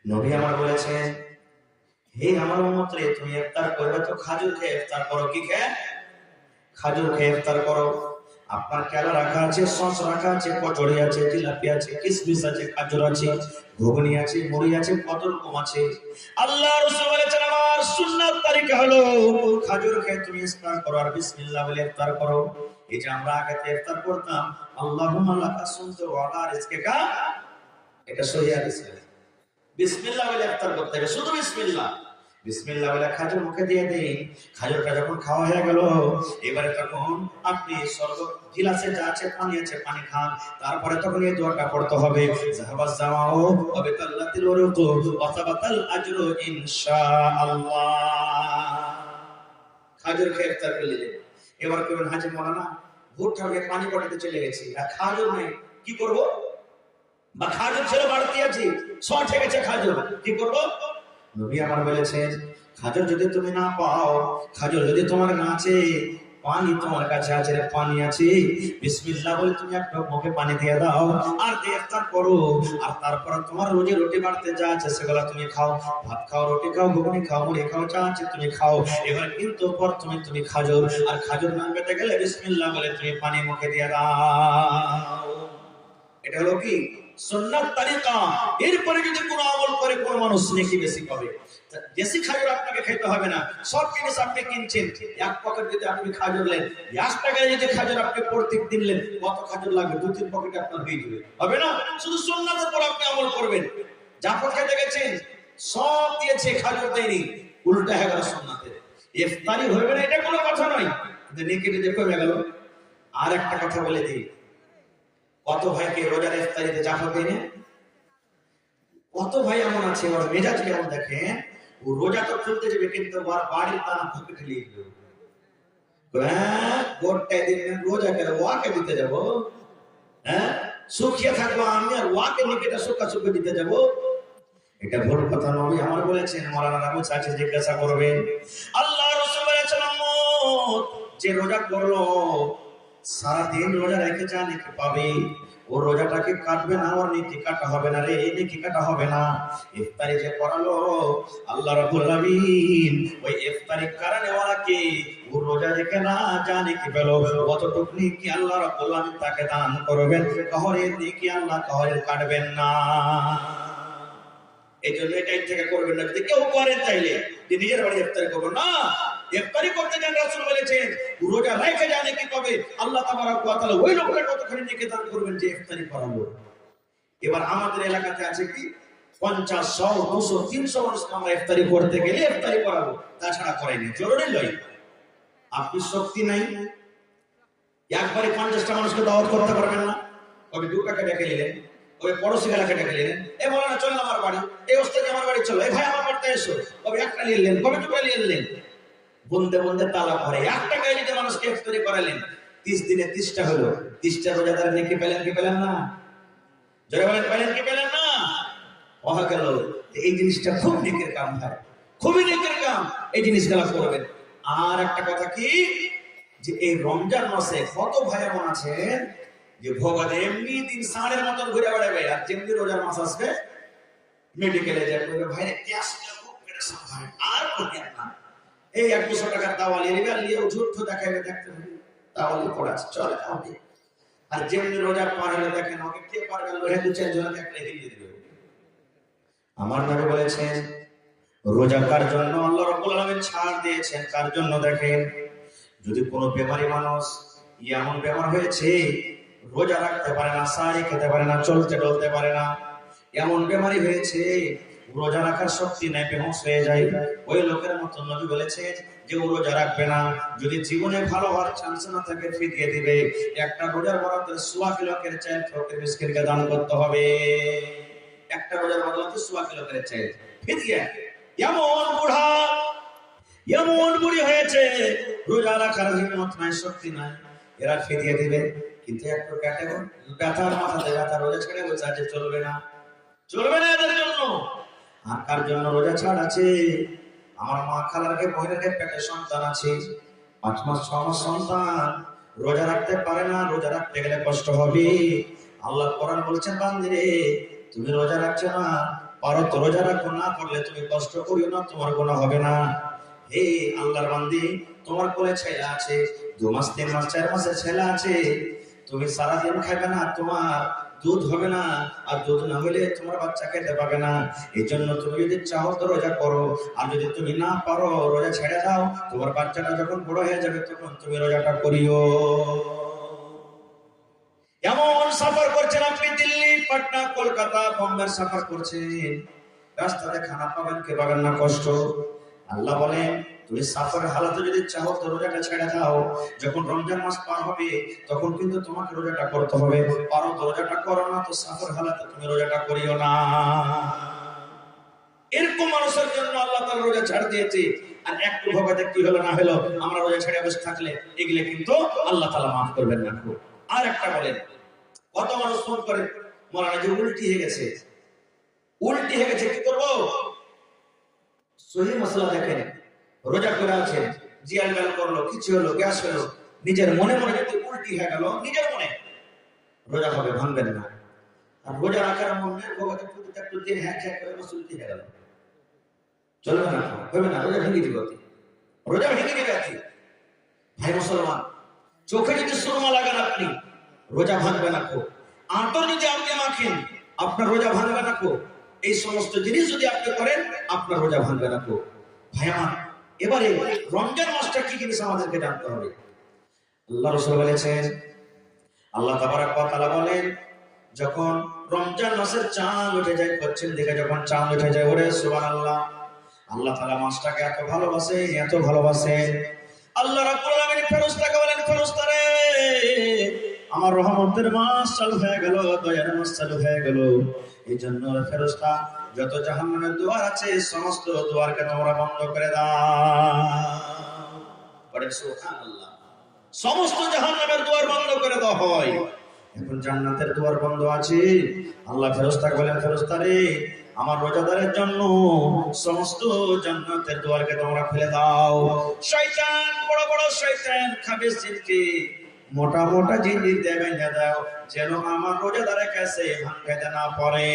নবী আমার বলেছেন, হে আমার উম্মত রে, তুমি ইফতার করবে তো খাজুর খেয়ে ইফতার করো। কি খেয়ে? খাজুর খেয়ে ইফতার করো। আপনার কেলা রাখা আছে, সস রাখা আছে, কচুরি আছে, জিলাপি আছে, কিশমিশ আছে, গাজর আছে, ঘুগনি আছে, মুড়ি আছে, কত রকম আছে। আল্লাহ রাসূল বলেছেন আমার সুন্নাত তরিকা হলো খাজুর খেয়ে তুমি ইফতার করো আর বিসমিল্লাহ বলে ইফতার করো। এই যে আমরা আগে ইফতার করতাম আল্লাহুম্মা লাকা সুমতু ওয়া আলা রিজকিকা, এটা সহিহ হাদিস। বিসমিল্লাহ বলে ইফতার করতে হবে, শুধু বিসমিল্লাহ। বিসমিল্লাহ বলে খাজুর মুখে দিয়ে দিন। খাজুরটা যখন খাওয়া হয়ে গেল এবারে তখন আপনি শরবত গিলাসে যা আছে পানি আছে পানি খান। তারপরে তখন এই দোয়াটা পড়তে হবে, যাহাবাজ জামাউ ওয়া বিতাল্লাতিল উরুকু ওয়া সাবাতাল আজরু ইনশাআল্লাহ। খাজুর খেয়ে ইফতার করলেন। এবার কইবেন হাজী মাওলানা ভুট্টা খেয়ে পানি পড়াতে চলে গেছি আর খাজুর নেই, কি করব? বা খাজুর ছিল বাড়তি আছে, শর্ট হয়ে গেছে খাজুর, কি করব? নবী আমার বলেছেন খাজুর যদি তুমি না পাও, খাজুর যদি তোমার না আছে, পানি তোমার কাছে আছে, পানি আছে, বিসমিল্লাহ বলে তুমি একটা মুখে পানি দিয়ে দাও আর দিয়ে ইফতার করো। আর তারপর তোমার রোজে রুটি বাড়তে যা আছে সেগুলো তুমি খাও, ভাত খাও, রুটি খাও, ঘুগনি খাও, মুড়ি খাও, যা আছে তুমি খাও। এবার কিন্তু প্রথমে তুমি খাজুর, আর খাজুর না পেতে গেলে বিসমিল্লাহ বলে তুমি পানি মুখে দিয়ে দাও। এটা হলো কি সুন্নাত তরিকা। এরপরে যদি কোনো আমল করে কোন মানুষ নেকি বেশি পাবে। বেশি খাজুর আপনাকে খেতে হবে না, সব জিনিস আপনি কিনছেন, এক পকেট যদি আপনি খাজুর নেন, 1 টাকায় যদি খাজুর আপনি প্রত্যেক দিন নেন, কত খাজুর লাগবে? 2-3 পকেট আপনার হয়ে যাবে, হবে না? শুধু সুন্নাতের উপর আপনি আমল করবেন। জাফর খেতে গেছেন সব দিয়েছে, খাজুর দেয়নি, উল্টা হয়ে গেল সুন্নাতের। ইফতারি হবে না এটা কোনো কথা নয়, কিন্তু নেকি যদি কমে গেল। আর একটা কথা বলে দিই, কত ভাইকে রোজার ইফতারিতে জাফর দেয় না? কত ভাই এমন আছে ওর মেজাজ কেমন দেখেন, ও রোজা তো খুলতে যাবে কিন্তু ওর বাড়ির দানা ভাবে ঠেলিয়ে দিল। গোটাই দিন রোজা করে ওয়াকে দিতে যাব, হ্যাঁ সুখিয়ে থাকবো আমি আর ওয়াকে নিকেটা সুখা সুখে দিতে যাব? এটা ভুল কথা। নবী আমার বলেছেন, মাওলানা আবু চাচা জিজ্ঞাসা করবেন, আল্লাহ রাসূল বলেছেন যে রোজা করলো সারাদিন রোজা রেখে যা নেকি পাবে, ও রোজাটাকে কাটবে না, ওর নেকি কাটা হবে না রে, নেকি কাটা হবে না। ইফতারি যে করালো আল্লাহ রাব্বুল আলামিন ওই ইফতারি কারণে ওরাকে ও রোজা রেখে না জানে কি পেল, কতটুকু নেকি আল্লাহ রাব্বুল আলামিন তাকে দান করবেন। কাহরের নেকি আল্লাহ কাহরের কাটবেন না। এই জন্য এটাই থেকে করবেন না। যদি কেউ করেন চাইলে যে নিজের বাড়ি ইফতারি করবেন না, ইফতারি করতে যান রাসূল বলেছেন রোজা রেখে জানে কি পাবে, আল্লাহ তাবারক ওয়া তাআলা ওই লোকের কতখানি নেকি দান করবেন যে ইফতারি করালো। এবার আমাদের এলাকাতে আছে কি 50, 100, 200, 300 মানুষ আমরা ইফতারি করতে গেলে ইফতারি করাবো, তাছাড়া করাইনি, জরুরি নয়। আপনি শক্তি নাই, একবারে 50টা মানুষকে দাওয়াত করতে পারবেন না, তবে 2 টাকা ডেকে নিলেন, ওই পড়োশি এলাকা ডেকে নিলেন, এ মাওলানা চল আমার বাড়ি, এই ওস্তাদ আমার বাড়ি চলো, এই ভাই আমার বাড়িতে এসো, কবে একটা নিয়ে এলেন, কবে 2টা নিয়ে এলেন, বলতে বলতে তালা পড়ে। 1 টাকায় যদি মানুষকে ইফতারি করালেন, 30 দিনে 30টা হলো, 30টা রোজাদার নেকি পেলেন কি পেলেন না? জোরে বলেন, পেলেন কি পেলেন না? ওহা গেল। এই জিনিসটা খুব নেকের কাম ভাই, খুবই নেকের কাম, এই জিনিসগুলো করবেন। আর একটা কথা কি, যে এই রমজান মাসে কত ভাই এমন আছেন যে ভগবান এমনি দিন সাড়ের মতন ঘুরে বেড়াবে, আর যেমনি রোজার মাস আসবে মেডিকেলে যাবে, ভাই ক্যাশটা খুব পেরেশান ভাই, আর বলেন না, এই 100-200 টাকার দাওয়ালি নেবে আর নিয়ে ঝুঠ দেখাবে, দেখতে হবে দাওয়ালি পড়াচ্ছে চলে কাউকে। আর যেমনি রোজা পার হলে দেখেন ওকে কে পারবে, লোহে 2-4 জনকে একটা হিলিয়ে দিবে। আমার নবী বলেছেন রোজাকার জন্য আল্লাহ রাব্বুল আলামিন ছাড় দিয়েছেন। কার জন্য? দেখেন, যদি কোনো বেমারি মানুষ এমন বেমার হয়েছে রোজা রাখতে পারে না, সারি খেতে পারে না, চলতে চলতে পারে না, এমন বেমারি হয়েছে রোজা রাখার শক্তি নাই, বেহুঁশ হয়ে যায়, ওই লোকের মতো নবী বলেছেন যে ও রোজা রাখবে না। যদি জীবনে ভালো হওয়ার চান্স না থাকে ফিরিয়ে দিবে। একটা রোজার বরাদ্দে 1.25 কিলো করে চাল ফকির মিসকিনকে দান করতে হবে। একটা রোজার বদলে 1.25 কিলো করে চাল ফিরিয়ে। এমন বুড়া এমন বুড়ি হয়েছে রোজা রাখার হিম্মত নাই, শক্তি নাই, এরা ফিরিয়ে দিবে। কিন্তু একটু ক্যাটাগরি ব্যথার মাথাতে ব্যথা, রোজা ছেড়ে বলছে আজ চলবে না, চলবে না এদের জন্য। আর কার জন্য রোজা ছাড় আছে? আমার মা খালারকে বহিনের পেটে সন্তান আছে, 5 মাস 6 মাস সন্তান, রোজা রাখতে পারে না, রোজা রাখতে গেলে কষ্ট হবে। আল্লাহ কোরআন বলছেন বান্দিরে তুমি রোজা রাখছো না, পারো তো রোজা রাখো, না করলে তুমি কষ্ট করিও না, তোমার গুনাহ হবে না। হে আল্লাহর বান্দি, তোমার কোলে ছেলে আছে, 2 মাস 3 মাস 4 মাসের ছেলে আছে, তুমি সারাদিন খাবে না, তোমার দুধ হবে না, আর দুধ না হলে তোমার বাচ্চা খেতে পাবে না। এই জন্য তুমি যদি চাও তো রোজা করো, আর যদি তুমি না পারো রোজা ছেড়ে দাও। তোমার বাচ্চাটা যখন বড় হয়ে যাবে তখন তুমি রোজাটা করিও। এমন সফর করছেন আপনি, দিল্লি, পাটনা, কলকাতা, বোম্বের সফর করছেন, রাস্তাতে খানা পাবেন কে পাবেন না, কষ্ট। আল্লাহ বলেন তুমি সফরের হালাতে যদি চাও তো রোজাটা ছেড়ে দাও। যখন রমজান মাস পার হবে তখন কিন্তু তোমাকে রোজাটা করতে হবে। পারো তো রোজাটা করো, না তো সফর হালাতে তুমি রোজাটা করিও না। এরকম মানুষের জন্য আল্লাহ তাআলা রোজা ছাড় দিয়েছে। আর একটু ভোগাতে কি হলো না হলো, আমরা রোজা ছেড়ে বসে থাকলে এগুলো কিন্তু আল্লাহ তাআলা মাফ করবেন না। আর একটা বলেন, কত মানুষ ফোন করে মৌলানা যে উল্টি হয়ে গেছে, উল্টি হয়ে গেছে, কি করবো? সহি মশলা দেখেন, রোজা করে আছেন, জিয়াল গাল করলো, কিছু হলো, গ্যাস হলো, নিজের মনে মনে যদি উল্টি হয়ে গেল, নিজের মনে, রোজা হবে, ভাঙবেন না। আর রোজা রাখার মনে ভোগাতে প্রতিটা একটু দিয়ে হ্যাঁ হ্যাঁ করে উল্টি হয়ে গেল, চলবে না, হবে না, রোজা ভেঙে দিবে, রোজা ভেঙে দিবে। আছে ভাই মুসলমান, চোখে যদি সুরমা লাগান আপনি, রোজা ভাঙবে না। আঁতর যদি আপনি মাখেন, আপনার রোজা ভাঙবে না। এই সমস্ত জিনিস যদি আপনি করেন, আপনার রোজা ভাঙবে না। ভাই আমার, এবারে রমজান মাসটা কি জিনিস আমাদেরকে জানতে হবে। আল্লাহ রাসূল বলেছেন, আল্লাহ তাবারক ওয়া তাআলা বলেন, যখন রমজান মাসের চাঁদ উঠে যায়, পশ্চিম দিকে যখন চাঁদ উঠে যায়, ওরে সুবহানাল্লাহ, আল্লাহ তাআলা মাসটাকে এত ভালোবাসে, এত ভালোবাসে। আল্লাহ রাব্বুল আলামিন ফেরেশতাকে বলেন, ফেরেশতারে, আমার রহমতের মাস চালু হয়ে গেল, দয়ার মাস চালু হয়ে গেল। এই জন্য ফেরেশতা যত জাহান্নামের দুয়ার আছে সমস্ত দুয়ারকে তোমরা বন্ধ করে দাও। বলেন সুবহানাল্লাহ। সমস্ত জাহান্নামের দুয়ার বন্ধ করে দেওয়া হয়। এখন জান্নাতের দুয়ার বন্ধ আছে। আল্লাহ ফেরেশতাকে বলেন, ফেরেশতারে, আমার রোজাদারের জন্য সমস্ত জান্নাতের দুয়ারকে তোমরা খুলে দাও। শয়তান, বড় বড় শয়তান, খাবিস জিনকে মোটা মোটা জিনিস দেবেন দাও, যেন আমার রোজাদারের কাছে ভাঙাইতে না পারে।